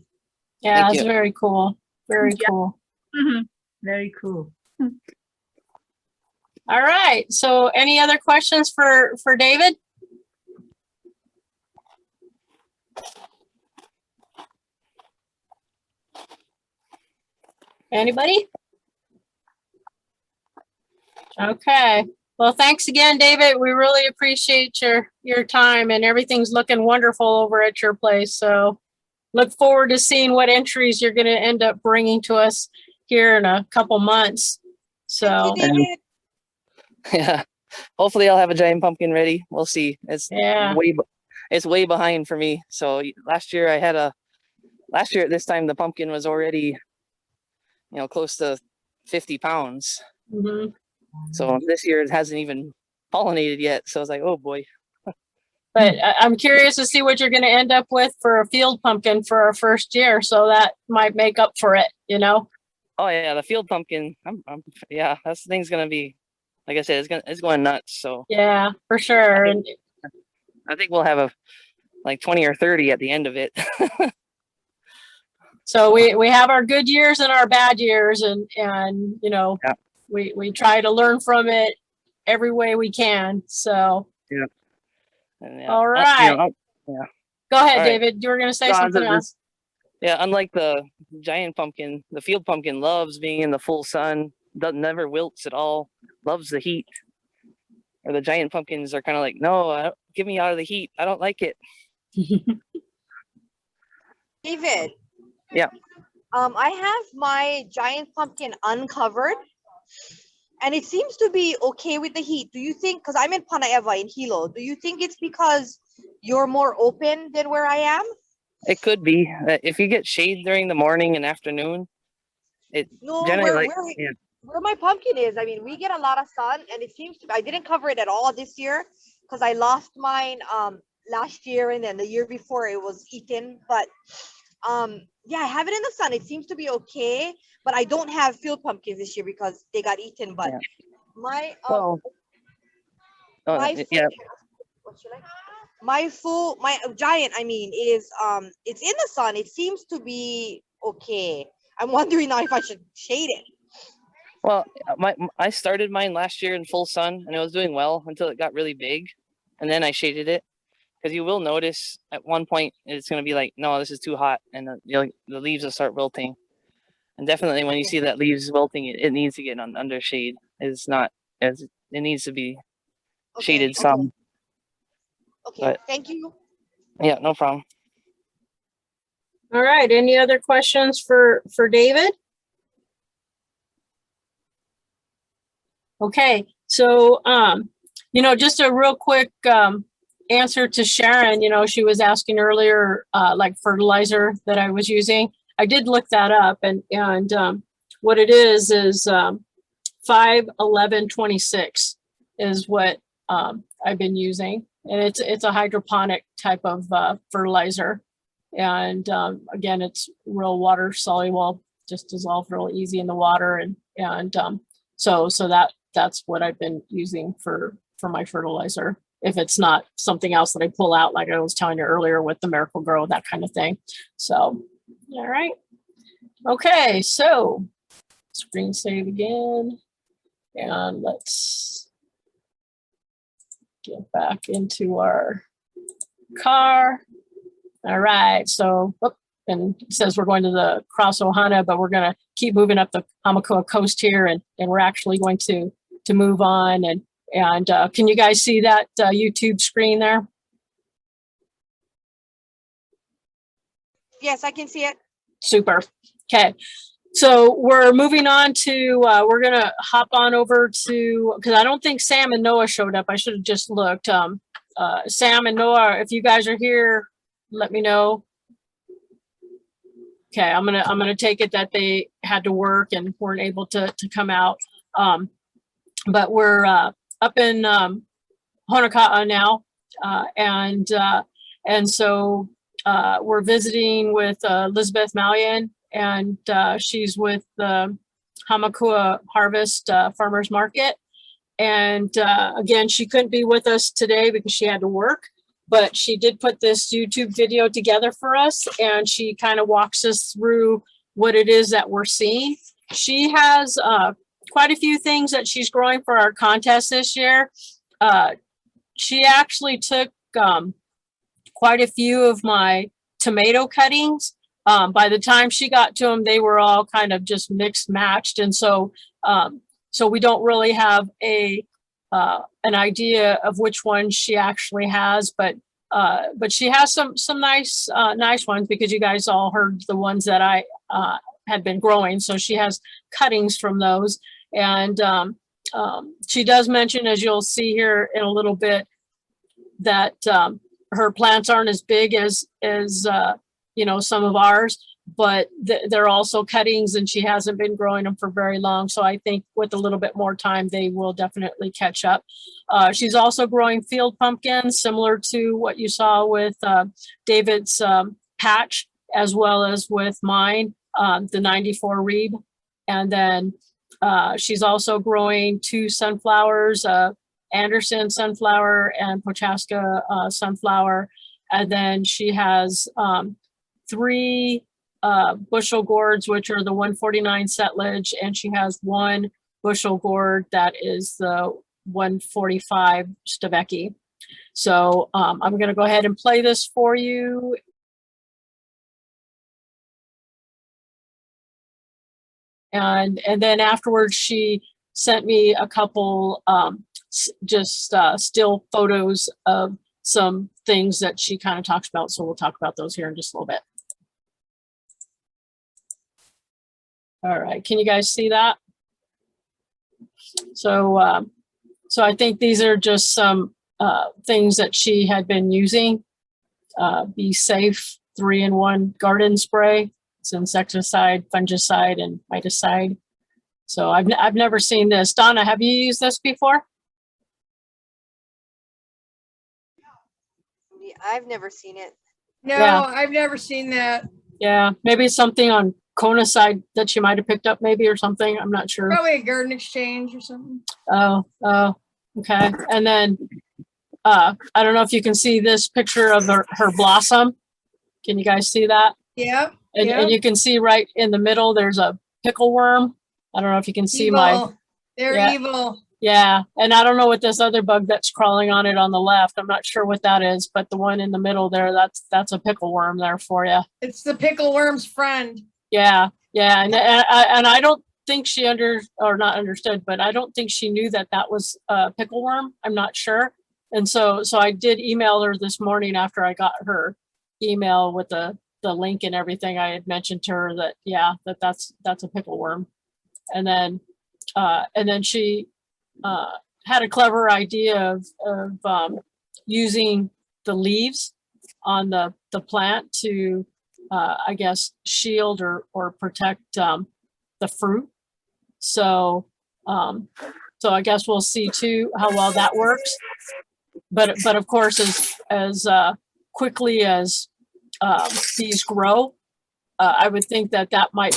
Yeah, it's very cool. Very cool. Mm-hmm. Very cool. All right. So any other questions for David? Anybody? Okay. Well, thanks again, David. We really appreciate your time, and everything's looking wonderful over at your place. So look forward to seeing what entries you're going to end up bringing to us here in a couple months. So, Thank you, David. Yeah. Hopefully I'll have a giant pumpkin ready. We'll see. It's yeah. it's way behind for me. So last year at this time, the pumpkin was already, close to 50 pounds. Mhm. So this year it hasn't even pollinated yet. So I was like, oh boy. But I'm curious to see what you're going to end up with for a field pumpkin for our first year. So that might make up for it, Oh yeah, the field pumpkin. Yeah, that thing's gonna be, like I said, it's going nuts. So Yeah, for sure. I think we'll have like 20 or 30 at the end of it. So we have our good years and our bad years, and Yeah. we try to learn from it every way we can. So Yeah. And, yeah. all right, yeah. go ahead, All right. David. You were going to say something else. Yeah, unlike the giant pumpkin, the field pumpkin loves being in the full sun. Never wilts at all. Loves the heat. Or the giant pumpkins are kind of like, no, get me out of the heat. I don't like it. David. Yeah. I have my giant pumpkin uncovered, and it seems to be okay with the heat. Do you think, because I'm in Panaeva in Hilo, do you think it's because you're more open than where I am? It could be. If you get shade during the morning and afternoon, it generally where my pumpkin is, I mean, we get a lot of sun, and it seems to be, I didn't cover it at all this year because I lost mine last year, and then the year before it was eaten. But yeah, I have it in the sun. It seems to be okay, but I don't have field pumpkins this year because they got eaten. But my my giant, I mean, is it's in the sun. It seems to be okay. I'm wondering now if I should shade it. Well, I started mine last year in full sun, and it was doing well until it got really big, and then I shaded it. Because you will notice at one point it's going to be like, no, this is too hot, and the leaves will start wilting. And definitely when you see that leaves wilting, it needs to get under shade. It's not as it needs to be shaded some. Okay, but, thank you. Yeah, no problem. All right. Any other questions for David? Okay. So, just a real quick answer to Sharon. She was asking earlier, like fertilizer that I was using. I did look that up, and what it is 5-11-26 is what I've been using, and it's a hydroponic type of fertilizer, and again, it's real water soluble, just dissolved real easy in the water, and so that's what I've been using for my fertilizer. If it's not something else that I pull out, like I was telling you earlier with the Miracle Grow, that kind of thing. So, all right. Okay, so screen save again. And let's get back into our car. All right, so, and it says we're going to the Cross Ohana, but we're going to keep moving up the Hamakua coast here, and we're actually going to move on. And can you guys see that YouTube screen there? Yes, I can see it. Super. Okay. So we're moving on to, we're going to hop on over to, because I don't think Sam and Noah showed up. I should have just looked. Sam and Noah, if you guys are here, let me know. Okay, I'm gonna take it that they had to work and weren't able to come out. But we're up in Honoka'a now, and so we're visiting with Elizabeth Malian, and she's with the Hamakua Harvest Farmers Market. And again, she couldn't be with us today because she had to work, but she did put this YouTube video together for us, and she kind of walks us through what it is that we're seeing. She has quite a few things that she's growing for our contest this year. She actually took quite a few of my tomato cuttings. By the time she got to them, they were all kind of just mixed matched. And so so we don't really have an idea of which one she actually has, but but she has some nice nice ones, because you guys all heard the ones that I had been growing. So she has cuttings from those. And she does mention, as you'll see here in a little bit, that her plants aren't as big as you know, some of ours, but they're also cuttings, and she hasn't been growing them for very long. So I think with a little bit more time, they will definitely catch up. She's also growing field pumpkins, similar to what you saw with David's patch, as well as with mine, the 94 Rebe. And then she's also growing 2 sunflowers, Anderson sunflower and Prochaska sunflower. And then she has 3 bushel gourds, which are the 149 Settlage, and she has 1 bushel gourd that is the 145 Stavecki. So I'm going to go ahead and play this for you. And then afterwards, she sent me a couple just still photos of some things that she kind of talks about. So we'll talk about those here in just a little bit. All right, can you guys see that? So, so I think these are just some things that she had been using. Be Safe 3-in-1 garden spray. It's insecticide, fungicide, and miticide. So I've never seen this. Donna, have you used this before? I've never seen it. No, Yeah. I've never seen that. Yeah, maybe something on Conacide that she might have picked up, maybe, or something. I'm not sure. Probably a garden exchange or something. Oh, okay. And then I don't know if you can see this picture of her blossom. Can you guys see that? Yep. And, yep. and you can see right in the middle, there's a pickle worm. I don't know if you can see Evil. They're yeah. evil. Yeah, and I don't know what this other bug that's crawling on it on the left. I'm not sure what that is, but the one in the middle there, that's a pickle worm there for you. It's the pickle worm's friend. Yeah, and I don't think she not understood, but I don't think she knew that that was a pickle worm. I'm not sure. And so I did email her this morning after I got her email with the link and everything. I had mentioned to her that, yeah, that's a pickle worm. And then she had a clever idea of using the leaves on the plant to, I guess, shield or protect the fruit. So I guess we'll see too how well that works. But of course, as quickly as these grow, I would think that might,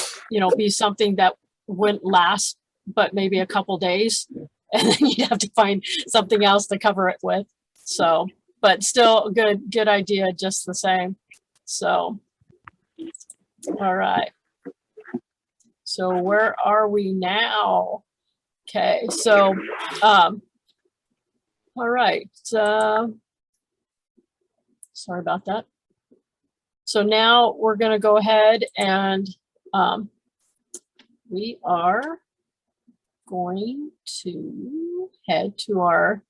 be something that wouldn't last, but maybe a couple days. And then you'd have to find something else to cover it with. So, but still good idea just the same. So, all right. So where are we now? Okay, so, all right. Sorry about that. So now we're going to go ahead and we are going to head to our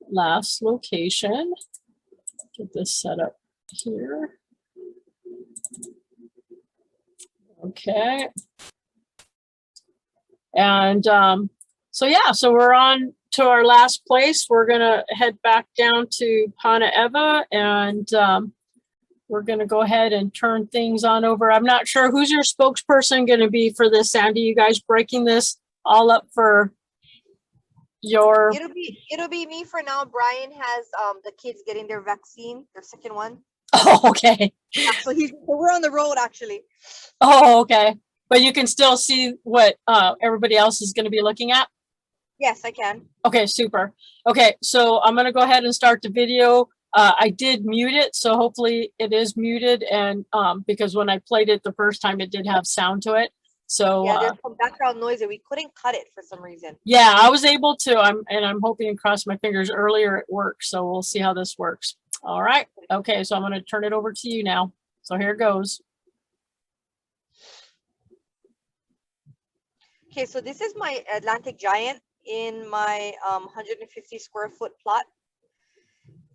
last location. Get this set up here. Okay. And so we're on to our last place. We're gonna head back down to Pana Eva, and we're gonna go ahead and turn things on over. I'm not sure who's your spokesperson gonna be for this, Sandy. You guys breaking this all up for your? It'll be me for now. Brian has the kids getting their vaccine, their second one. Oh, okay. Yeah, so we're on the road actually. Oh, okay. But you can still see what everybody else is going to be looking at? Yes, I can. Okay, super. Okay, so I'm going to go ahead and start the video. I did mute it, so hopefully it is muted, and because when I played it the first time, it did have sound to it. So yeah, there's some background noise and we couldn't cut it for some reason. Yeah, I was able to. I'm hoping and cross my fingers earlier it worked. So we'll see how this works. All right. Okay, so I'm going to turn it over to you now. So here goes. Okay, so this is my Atlantic Giant in my 150 square foot plot.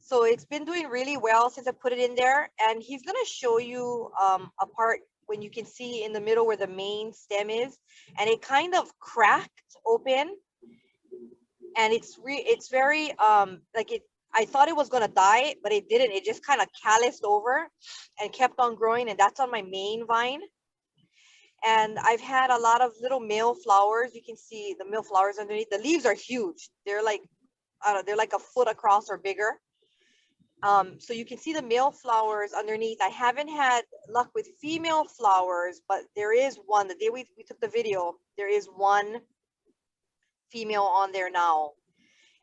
So it's been doing really well since I put it in there. And he's gonna show you a part when you can see in the middle where the main stem is, and it kind of cracked open. And it's very like it. I thought it was gonna die, but it didn't. It just kind of calloused over and kept on growing, and that's on my main vine. And I've had a lot of little male flowers. You can see the male flowers underneath. The leaves are huge. They're like, I don't know, they're like a foot across or bigger. So you can see the male flowers underneath. I haven't had luck with female flowers, but there is one. The day we took the video, there is one female on there now.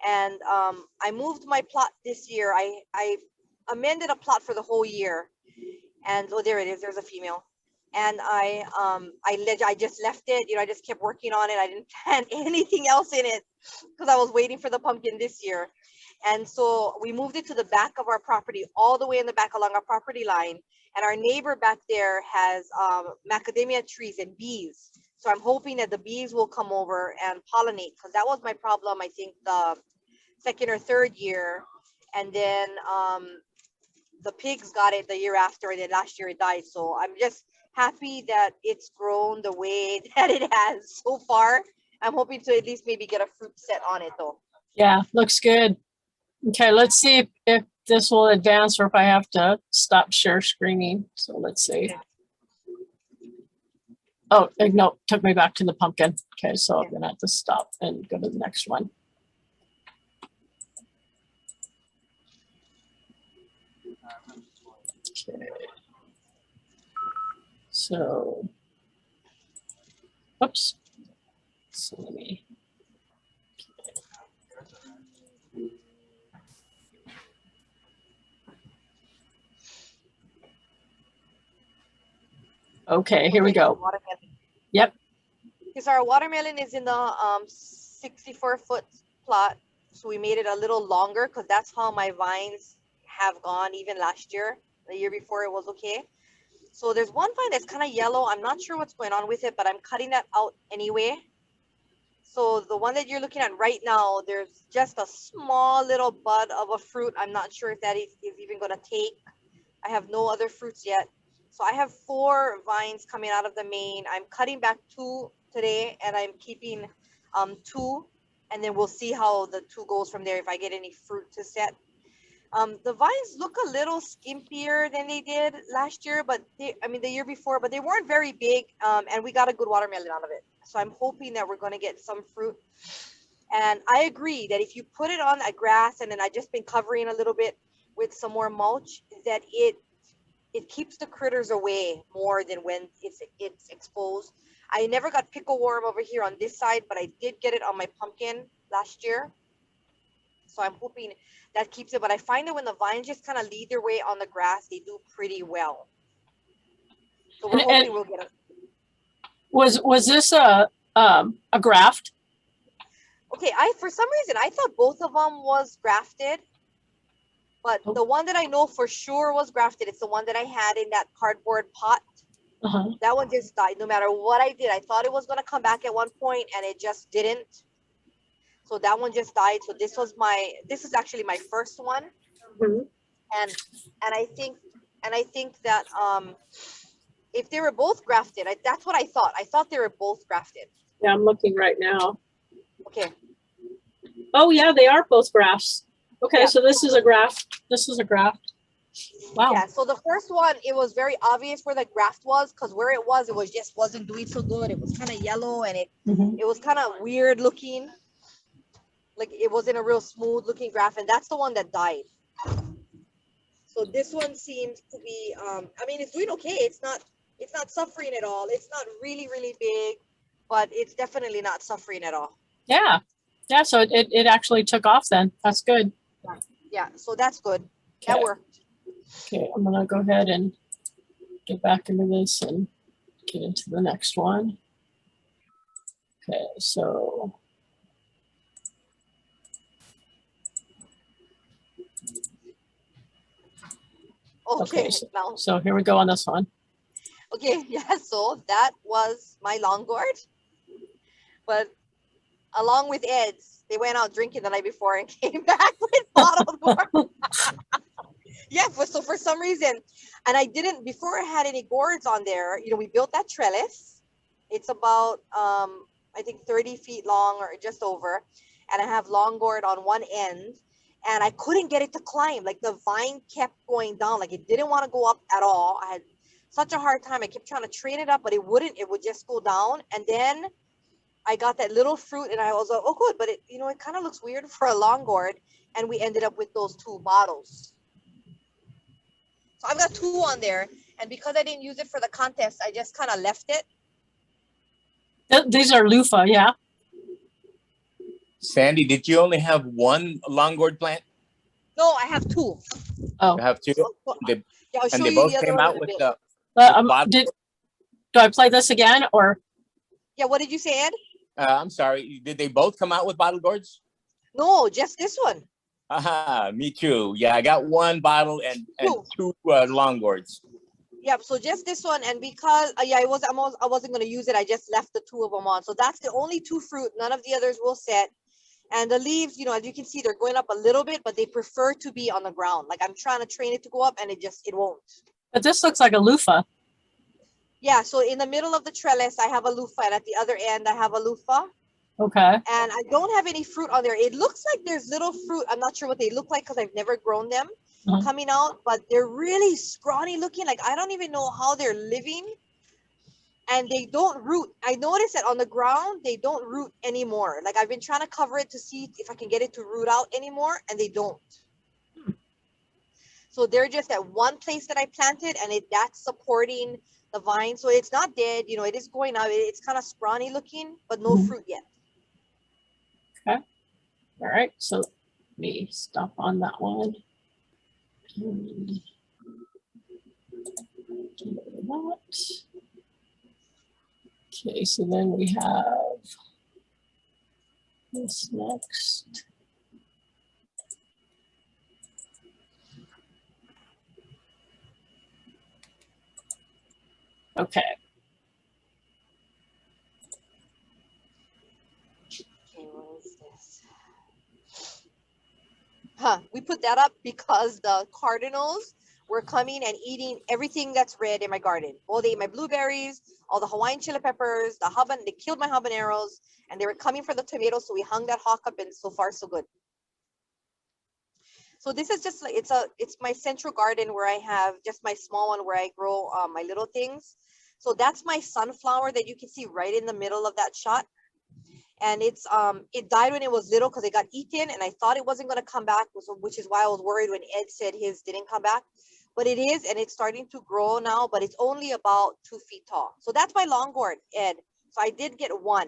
And I moved my plot this year. I amended a plot for the whole year. And oh, there it is. There's a female. And I just left it. You know, I just kept working on it. I didn't plant anything else in it because I was waiting for the pumpkin this year. And so we moved it to the back of our property, all the way in the back along our property line. And our neighbor back there has macadamia trees and bees. So I'm hoping that the bees will come over and pollinate, because that was my problem, I think, the second or third year. And then the pigs got it the year after, and then last year it died. So I'm just happy that it's grown the way that it has so far. I'm hoping to at least maybe get a fruit set on it though. Yeah, looks good. Okay, let's see if this will advance or if I have to stop share screening. So let's see. Oh, no, took me back to the pumpkin. Okay, so I'm gonna have to stop and go to the next one. Okay. So, oops. So let me. Okay, here we go. Yep. Because our watermelon is in the 64-foot plot. So we made it a little longer because that's how my vines have gone even last year. The year before it was okay. So there's one vine that's kind of yellow. I'm not sure what's going on with it, but I'm cutting that out anyway. So the one that you're looking at right now, there's just a small little bud of a fruit. I'm not sure if that is even going to take. I have no other fruits yet. So I have 4 vines coming out of the main. I'm cutting back 2 today, and I'm keeping 2, and then we'll see how the 2 goes from there if I get any fruit to set. The vines look a little skimpier than they did last year, but the year before, but they weren't very big, and we got a good watermelon out of it. So I'm hoping that we're going to get some fruit. And I agree that if you put it on a grass, and then I just been covering a little bit with some more mulch, that it keeps the critters away more than when it's exposed. I never got pickle worm over here on this side, but I did get it on my pumpkin last year. So I'm hoping that keeps it. But I find that when the vines just kind of lead their way on the grass, they do pretty well. So we're hoping we'll get it. Was this a graft? Okay, for some reason I thought both of them was grafted. But the one that I know for sure was grafted, it's the one that I had in that cardboard pot. That one just died. No matter what I did, I thought it was going to come back at one point, and it just didn't. So that one just died. So this is actually my first one. And I think that if they were both grafted, that's what I thought. I thought they were both grafted. Yeah, I'm looking right now. Okay. Oh yeah, they are both grafts. Okay, Yeah. so this is a graft. This is a graft. Wow. Yeah, so the first one, it was very obvious where the graft was, because where it was just wasn't doing so good. It was kind of yellow, and it was kind of weird looking. Like it wasn't a real smooth looking graft, and that's the one that died. So this one seems to be, it's doing okay. It's not suffering at all. It's not really, really big, but it's definitely not suffering at all. Yeah. Yeah, so it actually took off then. That's good. Yeah, so that's good. Okay. That worked. Okay, I'm gonna go ahead and get back into this and get into the next one. Okay, so. Okay, so here we go on this one. Okay, yeah, so that was my long gourd. But along with Ed's. They went out drinking the night before and came back with bottled gourd. Yeah, so for some reason, and I didn't, before I had any gourds on there, you know, we built that trellis. It's about, I think 30 feet long or just over. And I have long gourd on one end. And I couldn't get it to climb. Like the vine kept going down. Like it didn't want to go up at all. I had such a hard time. I kept trying to train it up, but it wouldn't. It would just go down. And then I got that little fruit and I was like, oh, good. But it, you know, it kind of looks weird for a long gourd. And we ended up with those 2 bottles. So I've got 2 on there. And because I didn't use it for the contest, I just kind of left it. These are loofah, yeah. Sandy, did you only have one long gourd plant? No, I have 2. Oh, You have 2? So, They, yeah, I'll show and they you both the other came one out in a with bit. the bottle? do I play this again or? Yeah, what did you say, Ed? I'm sorry. Did they both come out with bottle gourds? No, just this one. Me too. Yeah, I got 1 bottle and 2 long gourds. Yeah, so just this one, and because yeah, I wasn't gonna use it. I just left the 2 of them on. So that's the only 2 fruit. None of the others will set. And the leaves, you know, as you can see, they're going up a little bit, but they prefer to be on the ground. Like I'm trying to train it to go up, and it won't. But this looks like a loofah. Yeah, so in the middle of the trellis, I have a loofah, and at the other end, I have a loofah. Okay. And I don't have any fruit on there. It looks like there's little fruit. I'm not sure what they look like because I've never grown them coming out, but they're really scrawny looking. Like I don't even know how they're living. And they don't root. I noticed that on the ground, they don't root anymore. Like I've been trying to cover it to see if I can get it to root out anymore, and they don't. So they're just at one place that I planted, and that's supporting the vine. So it's not dead. You know, it is going out. It's kind of scrawny looking, but no fruit yet. Okay. All right. So let me stop on that one. And that. Okay, so then we have this next. Okay. Okay, what is this? We put that up because the cardinals were coming and eating everything that's red in my garden. Well, they ate my blueberries, all the Hawaiian chili peppers, they killed my habaneros, and they were coming for the tomatoes. So we hung that hawk up, and so far so good. So this is just like it's my central garden where I have just my small one where I grow my little things. So that's my sunflower that you can see right in the middle of that shot. And it died when it was little because it got eaten, and I thought it wasn't going to come back, which is why I was worried when Ed said his didn't come back. But it is, and it's starting to grow now, but it's only about 2 feet tall. So that's my long gourd, Ed. So I did get 1.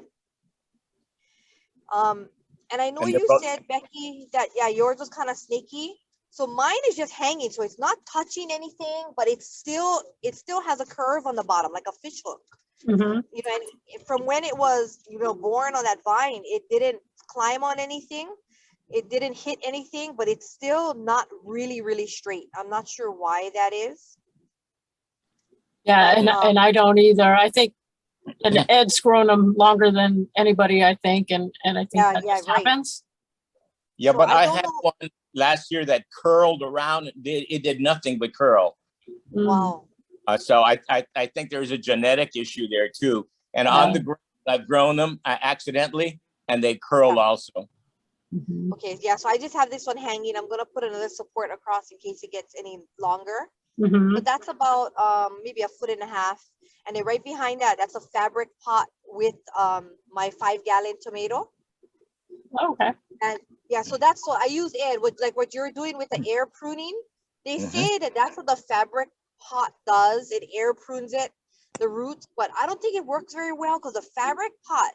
And I know you said, Becky, that yeah, yours was kind of snaky. So mine is just hanging, so it's not touching anything, but it still has a curve on the bottom, like a fish hook. Mm-hmm. You know, and from when it was, you know, born on that vine, it didn't climb on anything. It didn't hit anything, but it's still not really, really straight. I'm not sure why that is. Yeah, but, and I don't either. I think and Ed's grown them longer than anybody, I think, and I think that just happens. Yeah, so but I had one last year that curled around. It did nothing but curl. Wow. So I think there's a genetic issue there too. And on the ground, I've grown them accidentally, and they curl also. Mm-hmm. Okay, yeah. So I just have this one hanging. I'm gonna put another support across in case it gets any longer. Mm-hmm. But that's about maybe 1.5 feet. And then right behind that, that's a fabric pot with my 5-gallon tomato. Okay. And yeah, so that's what I use Ed with, like what you're doing with the air pruning. They say that that's what the fabric pot does. It air prunes it, the roots, but I don't think it works very well because the fabric pot,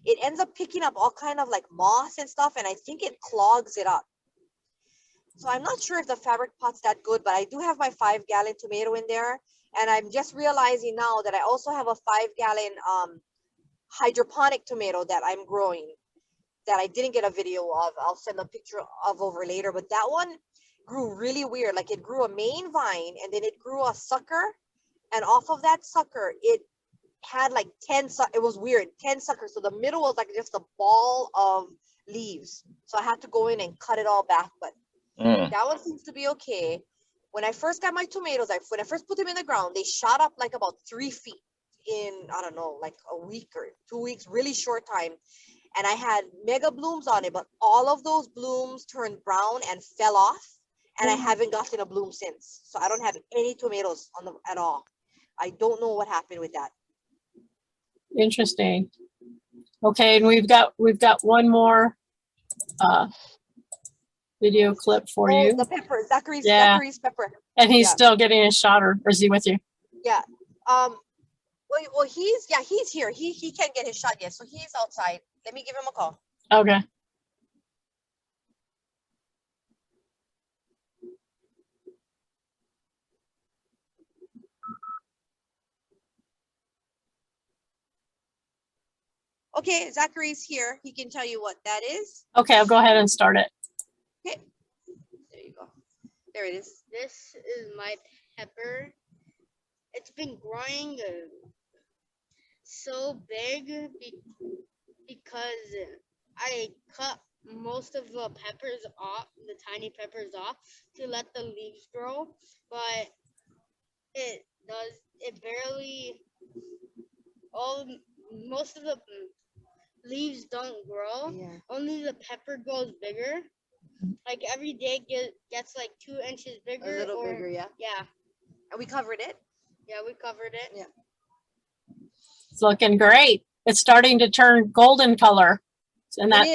it ends up picking up all kind of like moss and stuff, and I think it clogs it up. So I'm not sure if the fabric pot's that good, but I do have my 5-gallon tomato in there. And I'm just realizing now that I also have a 5-gallon hydroponic tomato that I'm growing that I didn't get a video of. I'll send a picture of over later, but that one grew really weird. Like it grew a main vine and then it grew a sucker. And off of that sucker, it had like 10, it was weird, 10 suckers. So the middle was like just a ball of leaves. So I had to go in and cut it all back, but that one seems to be okay. When I first got my tomatoes, when I first put them in the ground, they shot up like about 3 feet in, I don't know, like a week or 2 weeks, really short time. And I had mega blooms on it, but all of those blooms turned brown and fell off. And I haven't gotten a bloom since. So I don't have any tomatoes on them at all. I don't know what happened with that. Interesting. Okay, and we've got one more video clip for you. The pepper, Zachary's pepper. And he's still getting his shot, or is he with you? Yeah. Well, he's here. He can't get his shot yet, so he's outside. Let me give him a call. Okay. Okay, Zachary's here. He can tell you what that is. Okay, I'll go ahead and start it. Okay. There you go. There it is. This is my pepper. It's been growing so big because I cut most of the peppers off, the tiny peppers off, to let the leaves grow, but it barely, most of the leaves don't grow. Yeah. Only the pepper grows bigger. Like every day gets like 2 inches bigger. A little bigger, yeah. Yeah. And we covered it. Yeah, we covered it. Yeah. It's looking great. It's starting to turn golden color. And that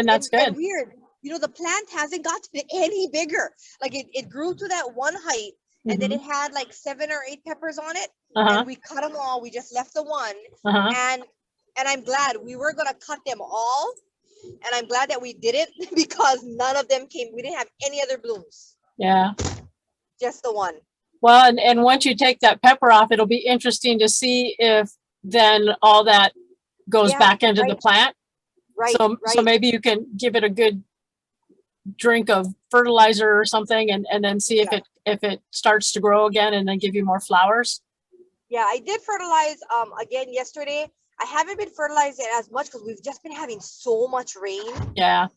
that's good. And weird. You know, the plant hasn't gotten any bigger. Like it grew to that one height, and then it had like 7 or 8 peppers on it. And we cut them all. We just left the one. And I'm glad. We were gonna cut them all. And I'm glad that we didn't because none of them came. We didn't have any other blooms. Yeah. Just the one. Well, and once you take that pepper off, it'll be interesting to see if then all that goes back into the plant. Right. So maybe you can give it a good drink of fertilizer or something, and then see if it starts to grow again, and then give you more flowers. Yeah, I did fertilize again yesterday. I haven't been fertilizing as much because we've just been having so much rain. Yeah.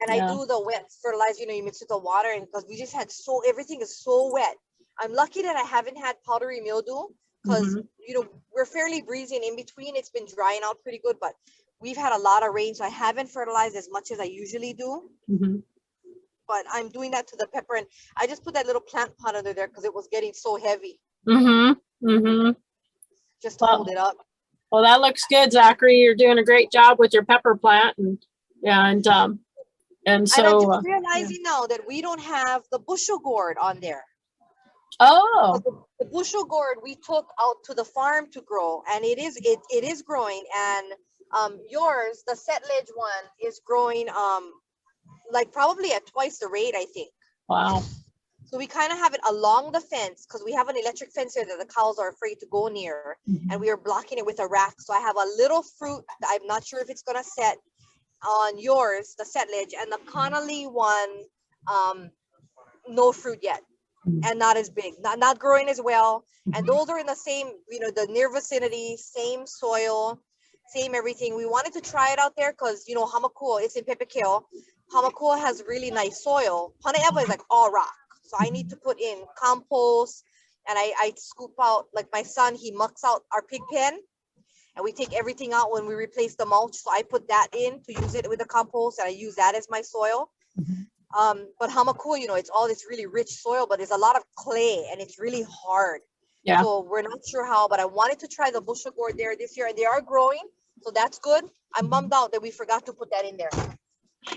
And I do the wet fertilizer, you know, you mix with the water, and because we just had everything is so wet. I'm lucky that I haven't had powdery mildew because, you know, we're fairly breezy and in between. It's been drying out pretty good, but we've had a lot of rain, so I haven't fertilized as much as I usually do. But I'm doing that to the pepper, and I just put that little plant pot under there because it was getting so heavy. Just to hold it up. Well, that looks good, Zachary. You're doing a great job with your pepper plant, and so I'm just realizing now that we don't have the bushel gourd on there. Oh, the bushel gourd we took out to the farm to grow, and it is growing. And yours, the Setledge one, is growing like probably at twice the rate, I think. Wow. So we kind of have it along the fence because we have an electric fence here that the cows are afraid to go near, and we are blocking it with a rack. So I have a little fruit. I'm not sure if it's gonna set on yours, the Setledge, and the Connolly one, no fruit yet, and not as big, not growing as well. And those are in the same, you know, the near vicinity, same soil, same everything. We wanted to try it out there because, you know, Hamakua, it's in Pepekeo. Hamakua has really nice soil. Panaeva is like all rock. So I need to put in compost, and I scoop out, like my son, he mucks out our pig pen, and we take everything out when we replace the mulch. So I put that in to use it with the compost, and I use that as my soil. But Hamakua, you know, it's all this really rich soil, but there's a lot of clay and it's really hard. Yeah. So we're not sure how, but I wanted to try the bushel gourd there this year, and they are growing. So that's good. I'm bummed out that we forgot to put that in there.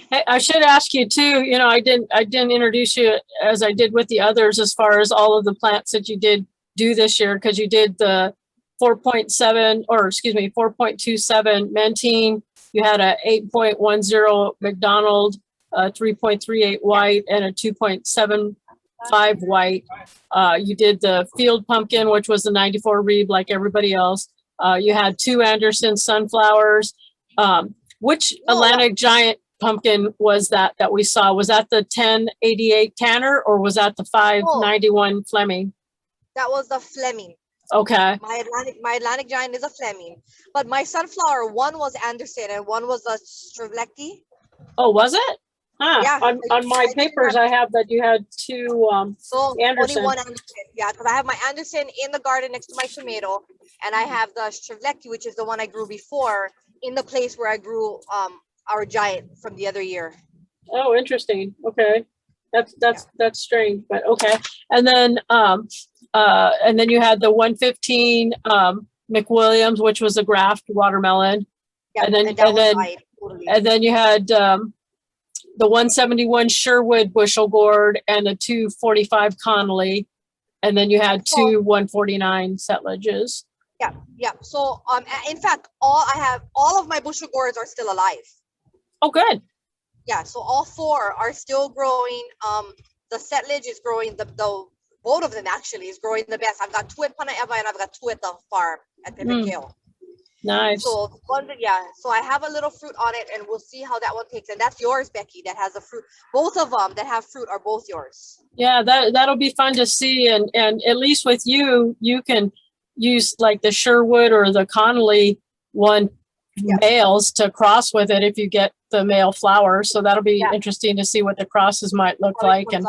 Hey, I should ask you too, you know, I didn't introduce you as I did with the others as far as all of the plants that you did do this year, because you did the 4.27 4.27 Mentine. You had a 8.10 McDonald, 3.38 white, and a 2.75 white. You did the field pumpkin, which was the 94 Rebe like everybody else. You had 2 Anderson sunflowers. Which Atlantic Giant pumpkin was that we saw? Was that the 1088 Tanner, or was that the 591 Fleming? That was the Fleming. Okay. My Atlantic giant is a Fleming, but my sunflower, one was Anderson and one was a Strivlecki. Oh, was it? Huh. Yeah, On my I didn't papers, have- I have that you had two So Anderson. only one Anderson. Yeah, because I have my Anderson in the garden next to my tomato, and I have the Strivlecki, which is the one I grew before, in the place where I grew our giant from the other year. Oh, interesting. Okay. That's strange, but okay. And then you had the 115 McWilliams, which was a graft watermelon. Yeah, And then died, totally. and then you had the 171 Sherwood bushel gourd and the 245 Connolly. And then you had two 149 Setlages. Yeah. So in fact, all of my bushel gourds are still alive. Oh, good. Yeah, so all four are still growing. The Settlage is growing, the both of them actually is growing the best. I've got two at Panaeva and I've got two at the farm at Pipakale. Nice. So so I have a little fruit on it, and we'll see how that one takes. And that's yours, Becky, that has a fruit. Both of them that have fruit are both yours. Yeah, that'll be fun to see. And at least with you can use like the Sherwood or the Connolly one males to cross with it if you get the male flowers. So that'll be interesting to see what the crosses might look like. And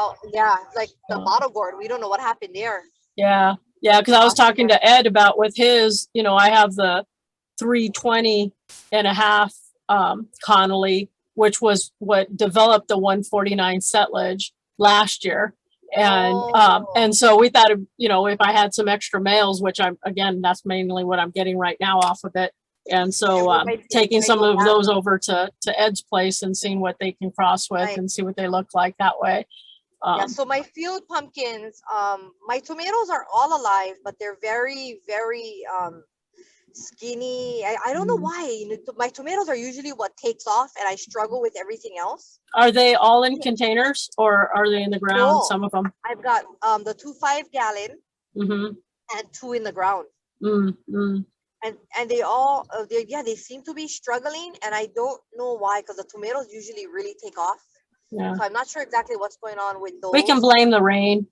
like the bottle gourd, we don't know what happened there. Yeah, because I was talking to Ed about with his, I have the 320 and a half Connolly, which was what developed the 149 Settlage last year. And so we thought, if I had some extra males, which that's mainly what I'm getting right now off of it. And so taking some of those over to Ed's place and seeing what they can cross with and see what they look like that way. So my field pumpkins, my tomatoes are all alive, but they're very, very skinny. I don't know why. My tomatoes are usually what takes off, and I struggle with everything else. Are they all in containers or are they in the ground? No, some of them. I've got the 2 5-gallon and 2 in the ground. And they all they seem to be struggling, and I don't know why, because the tomatoes usually really take off. So I'm not sure exactly what's going on with those. We can blame the rain.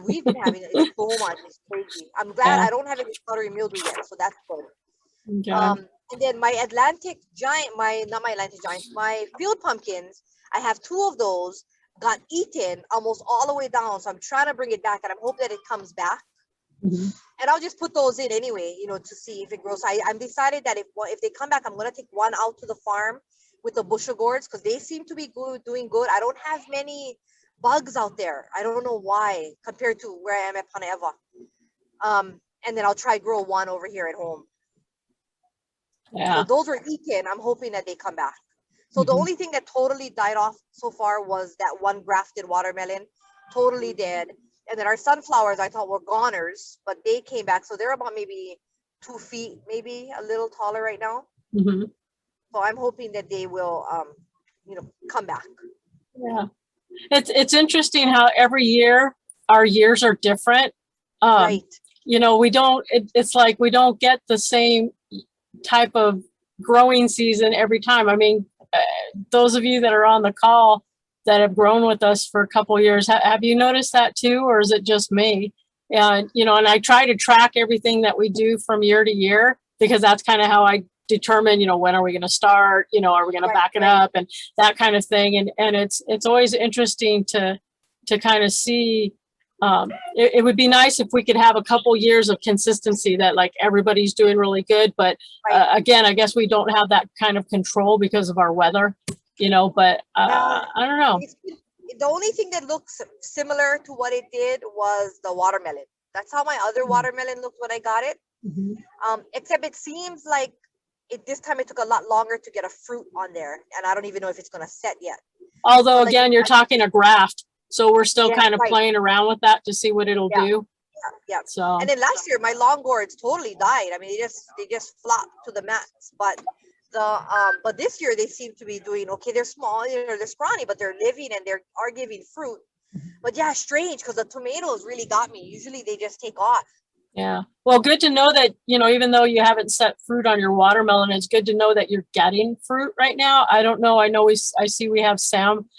We've been having it so much. It's crazy. I'm glad I don't have any powdery mildew yet, so that's good. Okay. And then my Atlantic giant, not my Atlantic giants, my field pumpkins, I have 2 of those, got eaten almost all the way down. So I'm trying to bring it back, and I'm hoping that it comes back. And I'll just put those in anyway, to see if it grows. I'm decided that if they come back, I'm going to take one out to the farm with the bushel gourds, because they seem to be doing good. I don't have many bugs out there. I don't know why, compared to where I am at Panaeva. And then I'll try grow one over here at home. Yeah. So those were eaten. I'm hoping that they come back. So the only thing that totally died off so far was that one grafted watermelon, totally dead. And then our sunflowers, I thought were goners, but they came back. So they're about maybe 2 feet, maybe a little taller right now. So I'm hoping that they will, come back. Yeah. It's interesting how every year our years are different. Right. It's like we don't get the same type of growing season every time. I mean, those of you that are on the call that have grown with us for a couple of years, have you noticed that too, or is it just me? And and I try to track everything that we do from year to year, because that's kind of how I determine, when are we going to start, are we going to back it up and that kind of thing. And it's always interesting to kind of see. It would be nice if we could have a couple years of consistency that like everybody's doing really good. But again, I guess we don't have that kind of control because of our weather, but I don't know. The only thing that looks similar to what it did was the watermelon. That's how my other watermelon looked when I got it. Except it seems like this time it took a lot longer to get a fruit on there, and I don't even know if it's going to set yet. Although again, you're talking a graft, so we're still kind of playing around with that to see what it'll do. Yeah. So. And then last year my long gourds totally died. I mean, they just flopped to the mats. But but this year they seem to be doing okay. They're small, they're scrawny, but they're living and they are giving fruit. But yeah, strange, because the tomatoes really got me. Usually they just take off. Yeah. Well, good to know that, even though you haven't set fruit on your watermelon, it's good to know that you're getting fruit right now. I don't know. I know I see we have Sam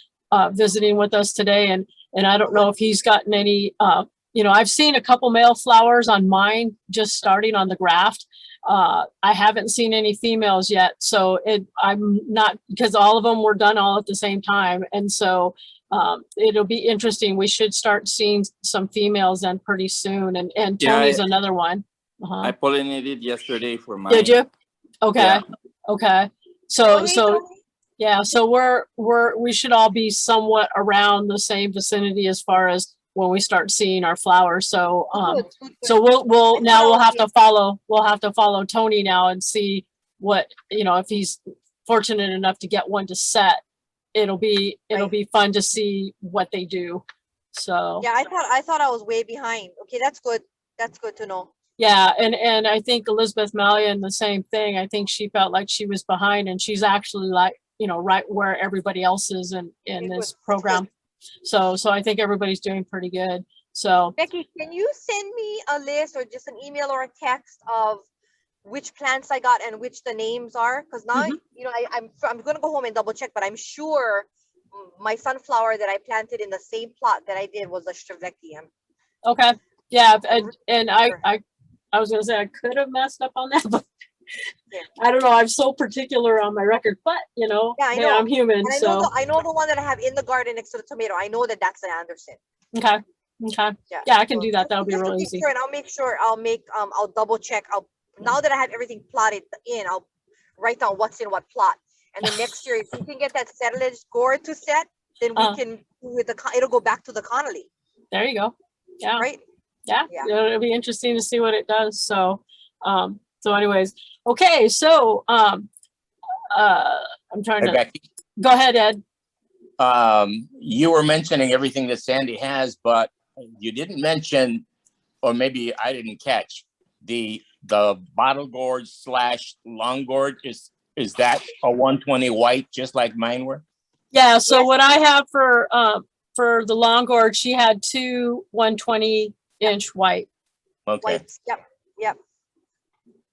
visiting with us today, and I don't know if he's gotten any, you know, I've seen a couple male flowers on mine just starting on the graft. I haven't seen any females yet, so I'm not, because all of them were done all at the same time, and so it'll be interesting. We should start seeing some females then pretty soon, and Yeah, Tony's another one. I pollinated yesterday for mine. Did you? Okay. Yeah. Okay. So yeah, so we should all be somewhat around the same vicinity as far as when we start seeing our flowers. So so we'll have to follow Tony now and see what, you know, if he's fortunate enough to get one to set. It'll be fun to see what they do. So Yeah, I thought I was way behind. Okay, that's good. That's good to know. yeah, and I think Elizabeth Mallion, the same thing. I think she felt like she was behind, and she's actually like, you know, right where everybody else is in this program. So I think everybody's doing pretty good. So Becky, can you send me a list or just an email or a text of which plants I got and which the names are? Because now, you know, I'm going to go home and double check, but I'm sure my sunflower that I planted in the same plot that I did was a Strevectium. okay, yeah, and I was going to say I could have messed up on that, but I don't know. I'm so particular on my record, but you know, yeah, I hey, know. I'm human. And So I know the one that I have in the garden next to the tomato. I know that that's an Anderson. okay, yeah, I can do that. That'll be real easy. And I'll make sure I'll double check. Now that I have everything plotted in, I'll write down what's in what plot. And then next year, if we can get that settlage gourd to set, then we can with it'll go back to the Connolly. There you go. Yeah. Right. Yeah. It'll be interesting to see what it does. So, so anyways, okay. So, I'm trying to Becky, go ahead, Ed. you were mentioning everything that Sandy has, but you didn't mention, or maybe I didn't catch the bottle gourd / long gourd. Is that a 120 white, just like mine were? Yeah. So what I have for the long gourd, she had two 120-inch white. Okay. Whites. Yep.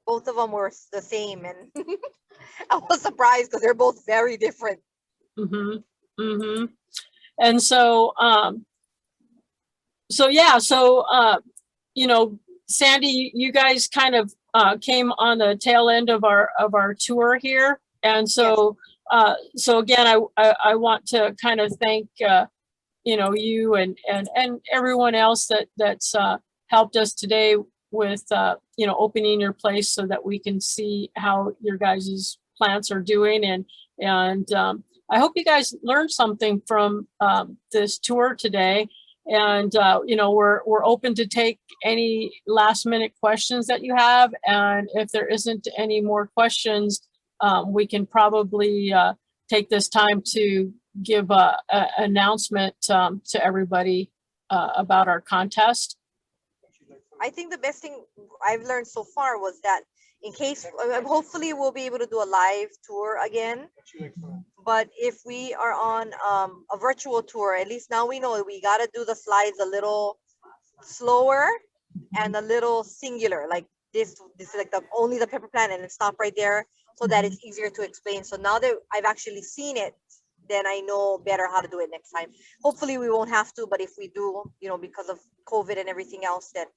Both of them were the same, and I was surprised because they're both very different. And so, you know, Sandy, you guys kind of came on the tail end of our tour here, and so so again, I want to kind of thank you know, you and everyone else that's helped us today with you know, opening your place so that we can see how your guys' plants are doing, and I hope you guys learned something from this tour today. And you know, we're open to take any last minute questions that you have, and if there isn't any more questions, we can probably take this time to give a announcement to everybody about our contest. I think the best thing I've learned so far was that in case, hopefully we'll be able to do a live tour again. But if we are on a virtual tour, at least now we know we got to do the slides a little slower and a little singular. Like this is like only the pepper plant, and then stop right there so that it's easier to explain. So now that I've actually seen it, then I know better how to do it next time. Hopefully we won't have to, but if we do, you know, because of COVID and everything else, then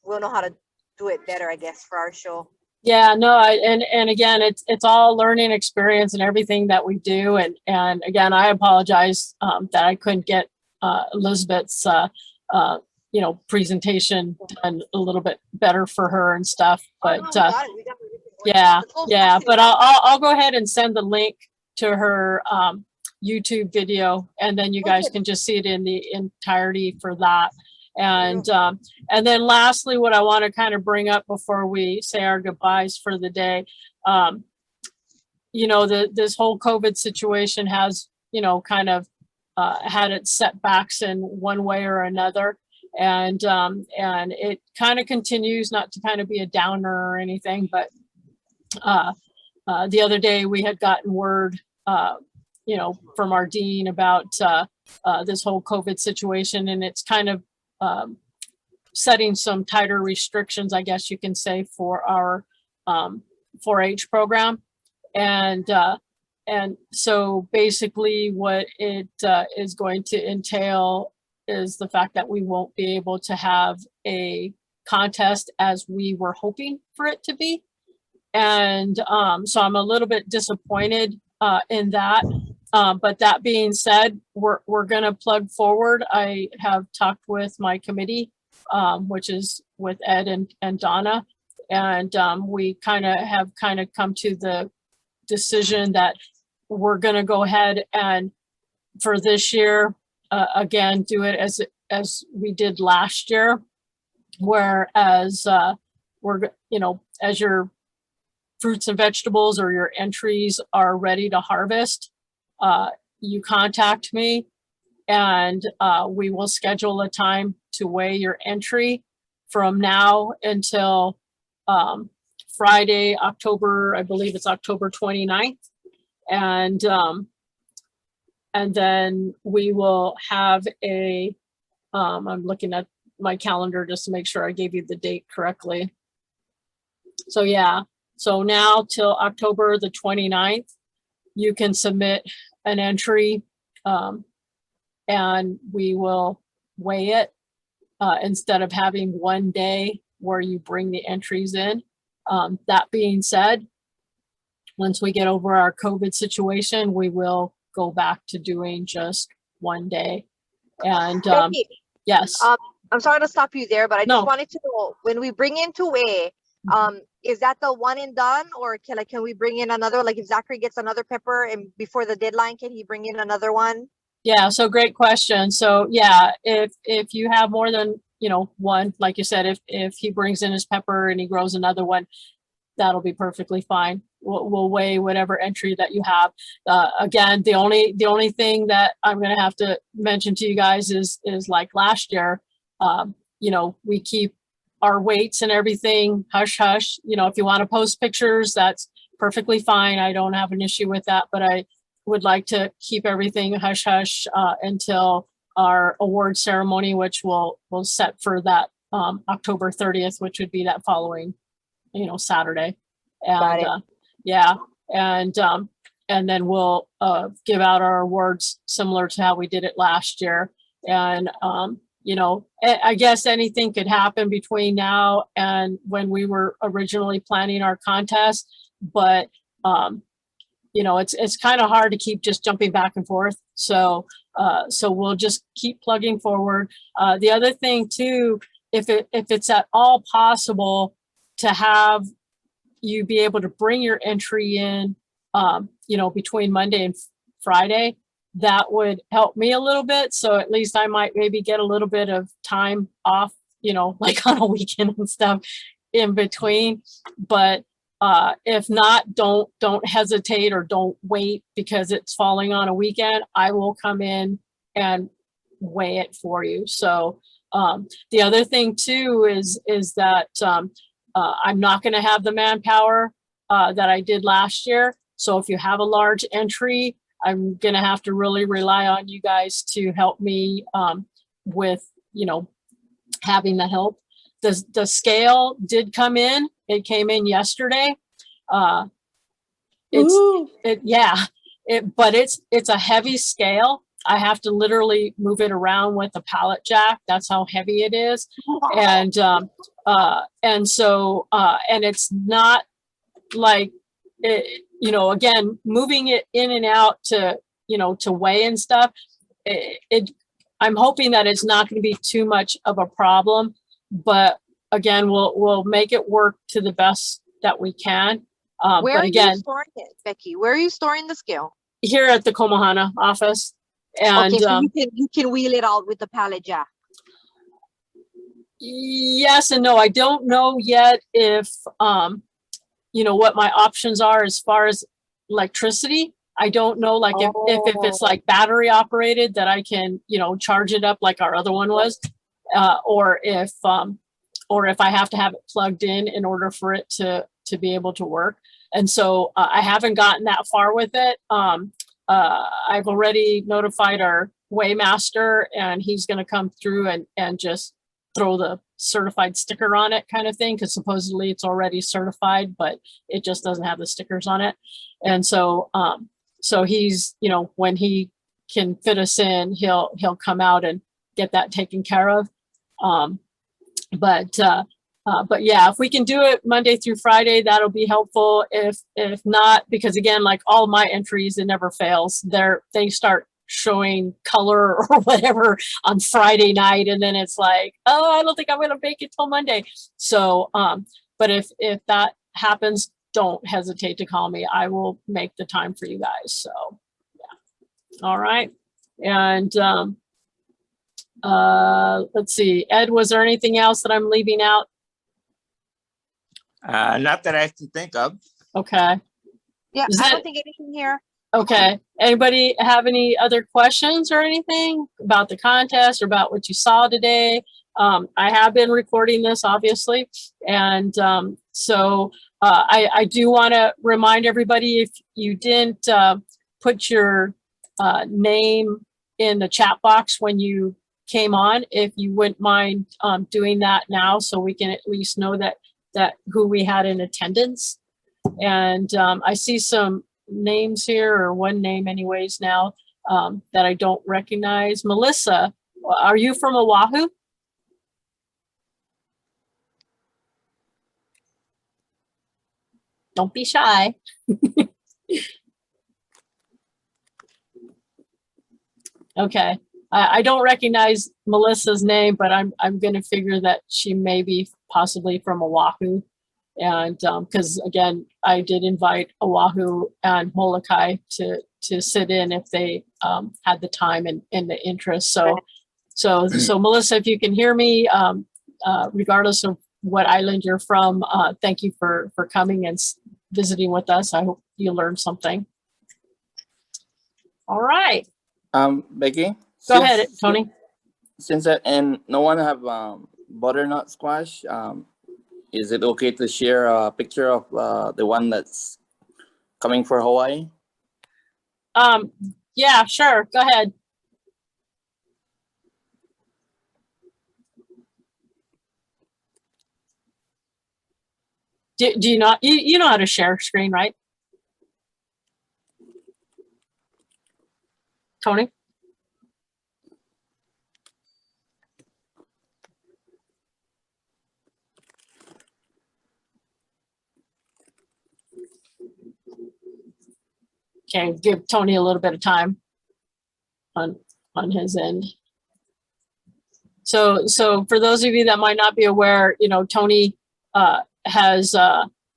we'll know how to do it better, I guess, for our show. Yeah, no, and again, it's all learning experience and everything that we do. And again, I apologize that I couldn't get Elizabeth's you know, presentation done a little bit better for her and stuff. But yeah, but I'll go ahead and send the link to her YouTube video, and then you guys can just see it in the entirety for that. And then lastly, what I want to kind of bring up before we say our goodbyes for the day, you know, this whole COVID situation has, you know, kind of had its setbacks in one way or another. And it kind of continues, not to kind of be a downer or anything, but the other day we had gotten word, you know, from our dean about this whole COVID situation, and it's kind of setting some tighter restrictions, I guess you can say, for our 4-H program. And so basically what it is going to entail is the fact that we won't be able to have a contest as we were hoping for it to be. And so I'm a little bit disappointed in that. But that being said, we're going to plug forward. I have talked with my committee, which is with Ed and Donna, and we have come to the decision that we're going to go ahead and for this year, again, do it as we did last year, whereas as your fruits and vegetables or your entries are ready to harvest, you contact me and we will schedule a time to weigh your entry from now until Friday, I believe it's October 29th. And then we will have I'm looking at my calendar just to make sure I gave you the date correctly. So yeah, so now till October the 29th, you can submit an entry and we will weigh it instead of having one day where you bring the entries in. That being said, once we get over our COVID situation, we will go back to doing just one day. And Becky, yes. I'm sorry to stop you there, but I just No. wanted to know, when we bring in to weigh, is that the one and done, or can we bring in another? Like if Zachary gets another pepper and before the deadline, can he bring in another one? Yeah, so great question. So yeah, if you have more than one, like you said, if he brings in his pepper and he grows another one, that'll be perfectly fine. We'll weigh whatever entry that you have. Again, the only thing that I'm going to have to mention to you guys is like last year, we keep our weights and everything hush hush. If you want to post pictures, that's perfectly fine. I don't have an issue with that, but I would like to keep everything hush hush until our award ceremony, which we'll set for that October 30th, which would be that following Saturday. And yeah, and then we'll give out our awards similar to how we did it last year. And I guess anything could happen between now and when we were originally planning our contest, but it's kind of hard to keep just jumping back and forth. So we'll just keep plugging forward. The other thing too, if it's at all possible to have you be able to bring your entry in, between Monday and Friday, that would help me a little bit. So at least I might maybe get a little bit of time off, like on a weekend and stuff in between. But if not, don't hesitate or don't wait because it's falling on a weekend. I will come in and weigh it for you. So the other thing too is that I'm not going to have the manpower that I did last year. So if you have a large entry, I'm going to have to really rely on you guys to help me with, having the help. The scale did come in. It came in yesterday. But it's a heavy scale. I have to literally move it around with a pallet jack. That's how heavy it is. And it's not like, again, moving it in and out to weigh and stuff. I'm hoping that it's not going to be too much of a problem, but again, we'll make it work to the best that we can. Where are you storing it, Becky? Where are you storing the scale? Here at the Komohana office. And okay, so you can wheel it out with the pallet jack. Yes and no. I don't know yet if what my options are as far as electricity. I don't know, like if it's like battery operated that I can charge it up like our other one was, or if I have to have it plugged in order for it to be able to work. And so I haven't gotten that far with it. I've already notified our weighmaster and he's going to come through and just throw the certified sticker on it kind of thing, because supposedly it's already certified, but it just doesn't have the stickers on it. And so he's, when he can fit us in, he'll come out and get that taken care of. But yeah, if we can do it Monday through Friday, that'll be helpful. If not, because again, like all my entries, it never fails. They start showing color or whatever on Friday night, and then it's like, oh, I don't think I'm gonna make it till Monday. So, but if that happens, don't hesitate to call me. I will make the time for you guys. So, yeah. All right, and let's see, Ed, was there anything else that I'm leaving out? Not that I can think of. Okay. Yeah, Is I that- don't think anything here. Okay. Anybody have any other questions or anything about the contest or about what you saw today? I have been recording this, obviously. And so I do want to remind everybody, if you didn't put your name in the chat box when you came on, if you wouldn't mind doing that now, so we can at least know that who we had in attendance. And I see some names here, or one name anyways now, that I don't recognize. Melissa, are you from Oahu? Don't be shy. Okay, I don't recognize Melissa's name, but I'm gonna figure that she may be possibly from Oahu. And because again, I did invite Oahu and Molokai to sit in if they had the time and the interest. So Melissa, if you can hear me, regardless of what island you're from, thank you for coming and visiting with us. I hope you learned something. All right. Becky. Go ahead, Tony. Since and no one have butternut squash, is it okay to share a picture of the one that's coming for Hawaii? Yeah, sure. Go ahead. Do you not, you know how to share screen, right? Tony? Okay, give Tony a little bit of time on his end. So for those of you that might not be aware, you know, Tony has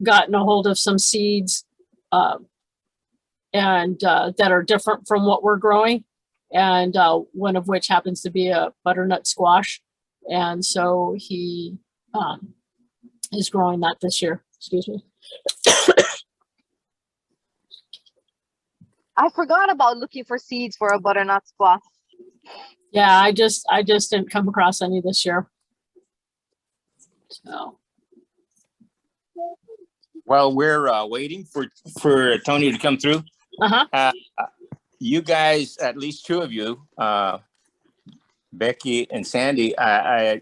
gotten a hold of some seeds and that are different from what we're growing, and one of which happens to be a butternut squash, and so he is growing that this year. Excuse me. I forgot about looking for seeds for a butternut squash. Yeah, I just didn't come across any this year. So. Well, we're waiting for Tony to come through. You guys, at least two of you, Becky and Sandy, I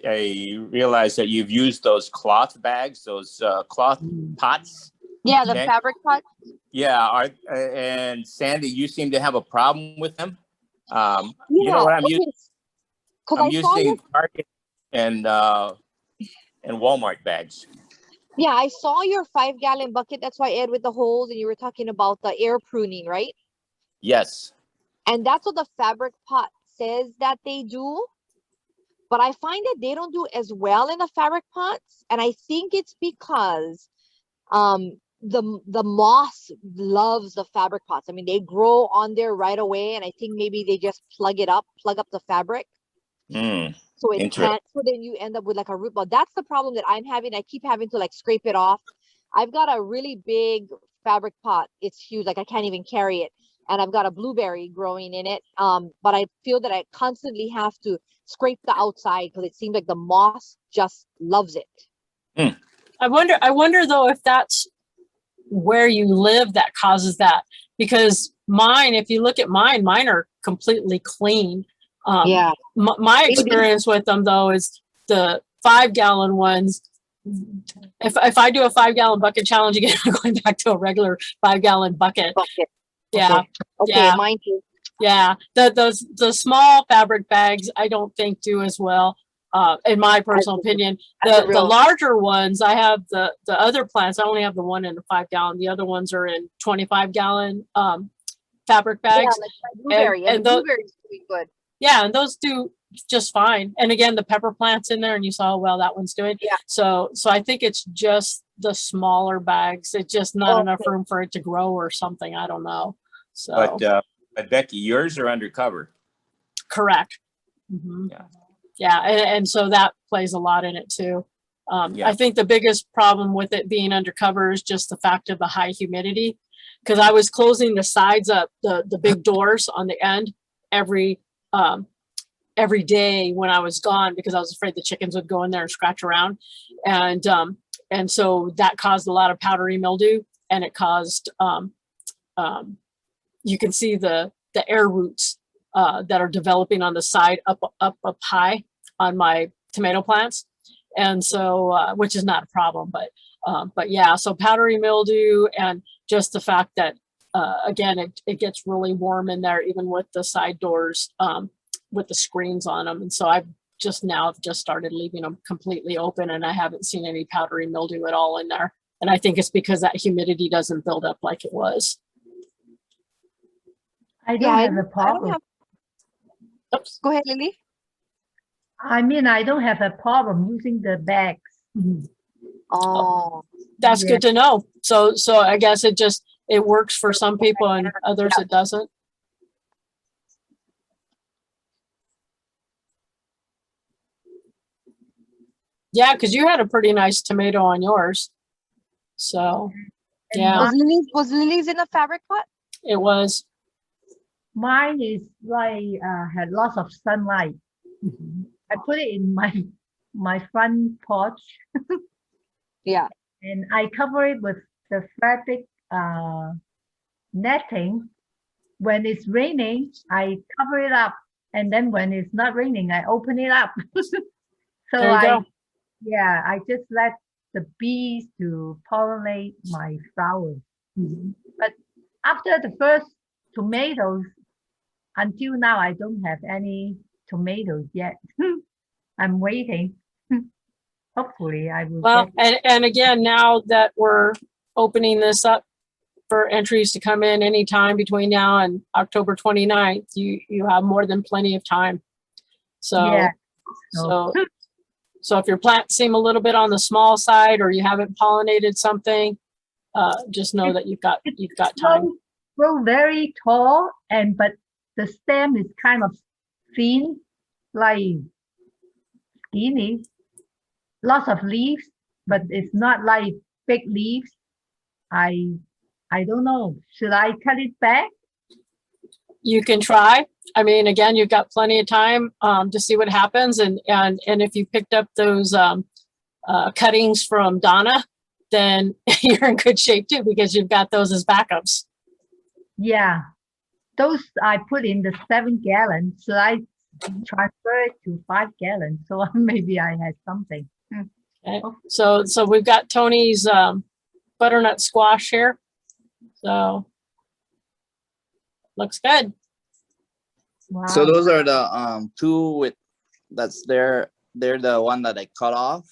realize that you've used those cloth bags, those cloth pots. Yeah, the fabric pot. Yeah, and Sandy, you seem to have a problem with them. You know what I'm using? I'm using Target and Walmart bags. Yeah, I saw your 5-gallon bucket. That's why, Ed, with the holes, and you were talking about the air pruning, right? Yes. And that's what the fabric pot says that they do. But I find that they don't do as well in the fabric pots. And I think it's because the moss loves the fabric pots. I mean, they grow on there right away. And I think maybe they just plug up the fabric. So it can't, so then you end up with like a root ball. That's the problem that I'm having. I keep having to like scrape it off. I've got a really big fabric pot. It's huge, like I can't even carry it. And I've got a blueberry growing in it. But I feel that I constantly have to scrape the outside because it seems like the moss just loves it. I wonder though if that's where you live that causes that, because mine, if you look at mine are completely clean. Yeah. My experience with them though is the 5-gallon ones. If I do a 5-gallon bucket challenge again, I'm going back to a regular 5-gallon bucket. Yeah. Okay, yeah. mine too. Yeah, the small fabric bags, I don't think do as well, in my personal opinion. The larger ones, I have the other plants. I only have the one in a 5-gallon. The other ones are in 25-gallon fabric bags. Yeah, like my blueberry. And the blueberry's pretty good. Yeah, and those do just fine. And again, the pepper plant's in there, and you saw how well that one's doing. Yeah. So I think it's just the smaller bags. It's just not enough room for it to grow or something. I don't know. So. But Becky, yours are undercover. Correct. Mm-hmm. Yeah, and so that plays a lot in it too. I think the biggest problem with it being undercover is just the fact of the high humidity, because I was closing the sides up, the big doors on the end every day when I was gone, because I was afraid the chickens would go in there and scratch around, and so that caused a lot of powdery mildew, and it caused you can see the air roots that are developing on the side up high on my tomato plants. And so, which is not a problem, but yeah, so powdery mildew, and just the fact that, again, it gets really warm in there, even with the side doors, with the screens on them. And so I've just started leaving them completely open, and I haven't seen any powdery mildew at all in there. And I think it's because that humidity doesn't build up like it was. I don't have a problem. Oops. Go ahead, Lily. I mean, I don't have a problem using the bags. Oh, that's good to know. So I guess it works for some people, and others it doesn't. Yeah, because you had a pretty nice tomato on yours. So yeah. Was Lily's in a fabric pot? It was. Mine is like had lots of sunlight. I put it in my front porch. Yeah. And I cover it with the fabric netting. When it's raining, I cover it up, and then when it's not raining, I open it up. So I just let the bees to pollinate my flowers. But after the first tomatoes, until now, I don't have any tomatoes yet. I'm waiting. Hopefully I will. Well, and again, now that we're opening this up for entries to come in anytime between now and October 29th, you have more than plenty of time. So, yeah. So if your plants seem a little bit on the small side, or you haven't pollinated something, just know that you've got time. Grow very tall, but the stem is kind of thin, like skinny. Lots of leaves, but it's not like big leaves. I don't know. Should I cut it back? You can try. I mean, again, you've got plenty of time to see what happens, and if you picked up those cuttings from Donna, then you're in good shape too, because you've got those as backups. Yeah, those I put in the 7-gallon, so I transfer it to 5 gallons. So maybe I had something. Okay. So we've got Tony's butternut squash here. So looks good. Wow. So those are the two they're the one that I cut off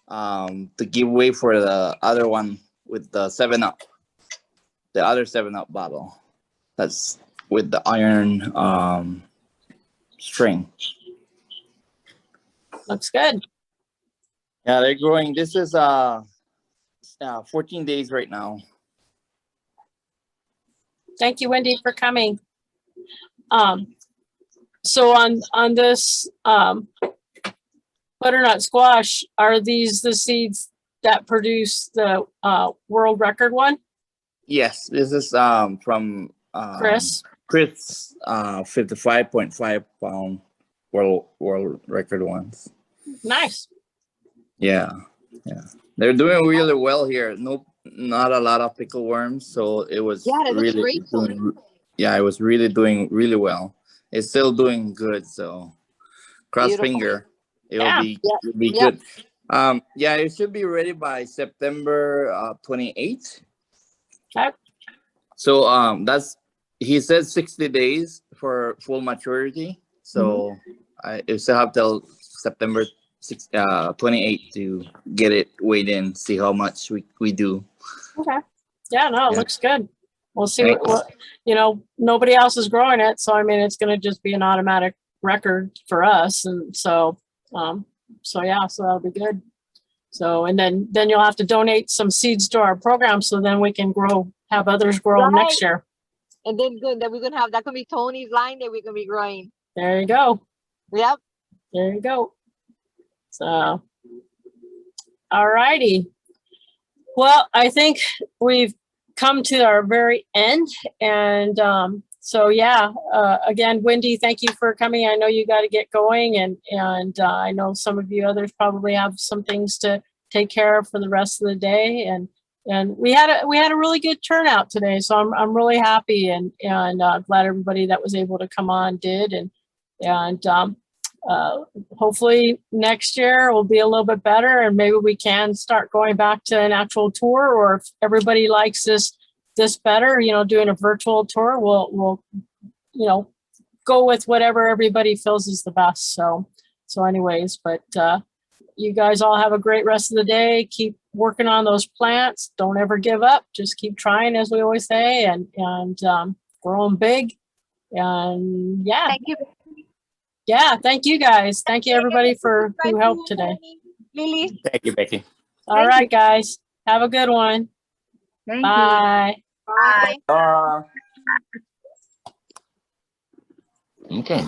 to give way for the other one with the 7-Up, the other 7-Up bottle. That's with the iron string. Looks good. Yeah, they're growing. This is 14 days right now. Thank you, Wendy, for coming. So on this butternut squash, are these the seeds that produce the world record one? Yes, this is from Chris 55.5 pound world record ones. Nice. Yeah, they're doing really well here. Not a lot of pickle worms, so it was really it was really doing really well. It's still doing good, so cross finger, it'll be good. Yeah, it should be ready by September 28th. Okay. So that's he said 60 days for full maturity. So I still have till September 28th to get it weighed in, see how much we do. Okay. Yeah, no, it Yeah. looks good. We'll see Thanks. what, nobody else is growing it. So, I mean, it's going to just be an automatic record for us. And so, so that'll be good. So, and then you'll have to donate some seeds to our program so then we can have others grow them next year. And then good, then we're gonna have that could be Tony's line that we're gonna be growing. There you go. Yep. There you go. So, all righty. Well, I think we've come to our very end. And so, again, Wendy, thank you for coming. I know you got to get going. And I know some of you others probably have some things to take care of for the rest of the day. And we had a really good turnout today. So I'm really happy and glad everybody that was able to come on did. And hopefully next year will be a little bit better and maybe we can start going back to an actual tour, or if everybody likes this better, doing a virtual tour, we'll go with whatever everybody feels is the best. So anyways, but you guys all have a great rest of the day. Keep working on those plants. Don't ever give up. Just keep trying, as we always say, and grow them big. And Thank you. Yeah, thank you guys. Thank you everybody who helped today. Lily. Thank you, Becky. All right, guys. Have a good one. Thank Bye. you. Bye. Okay.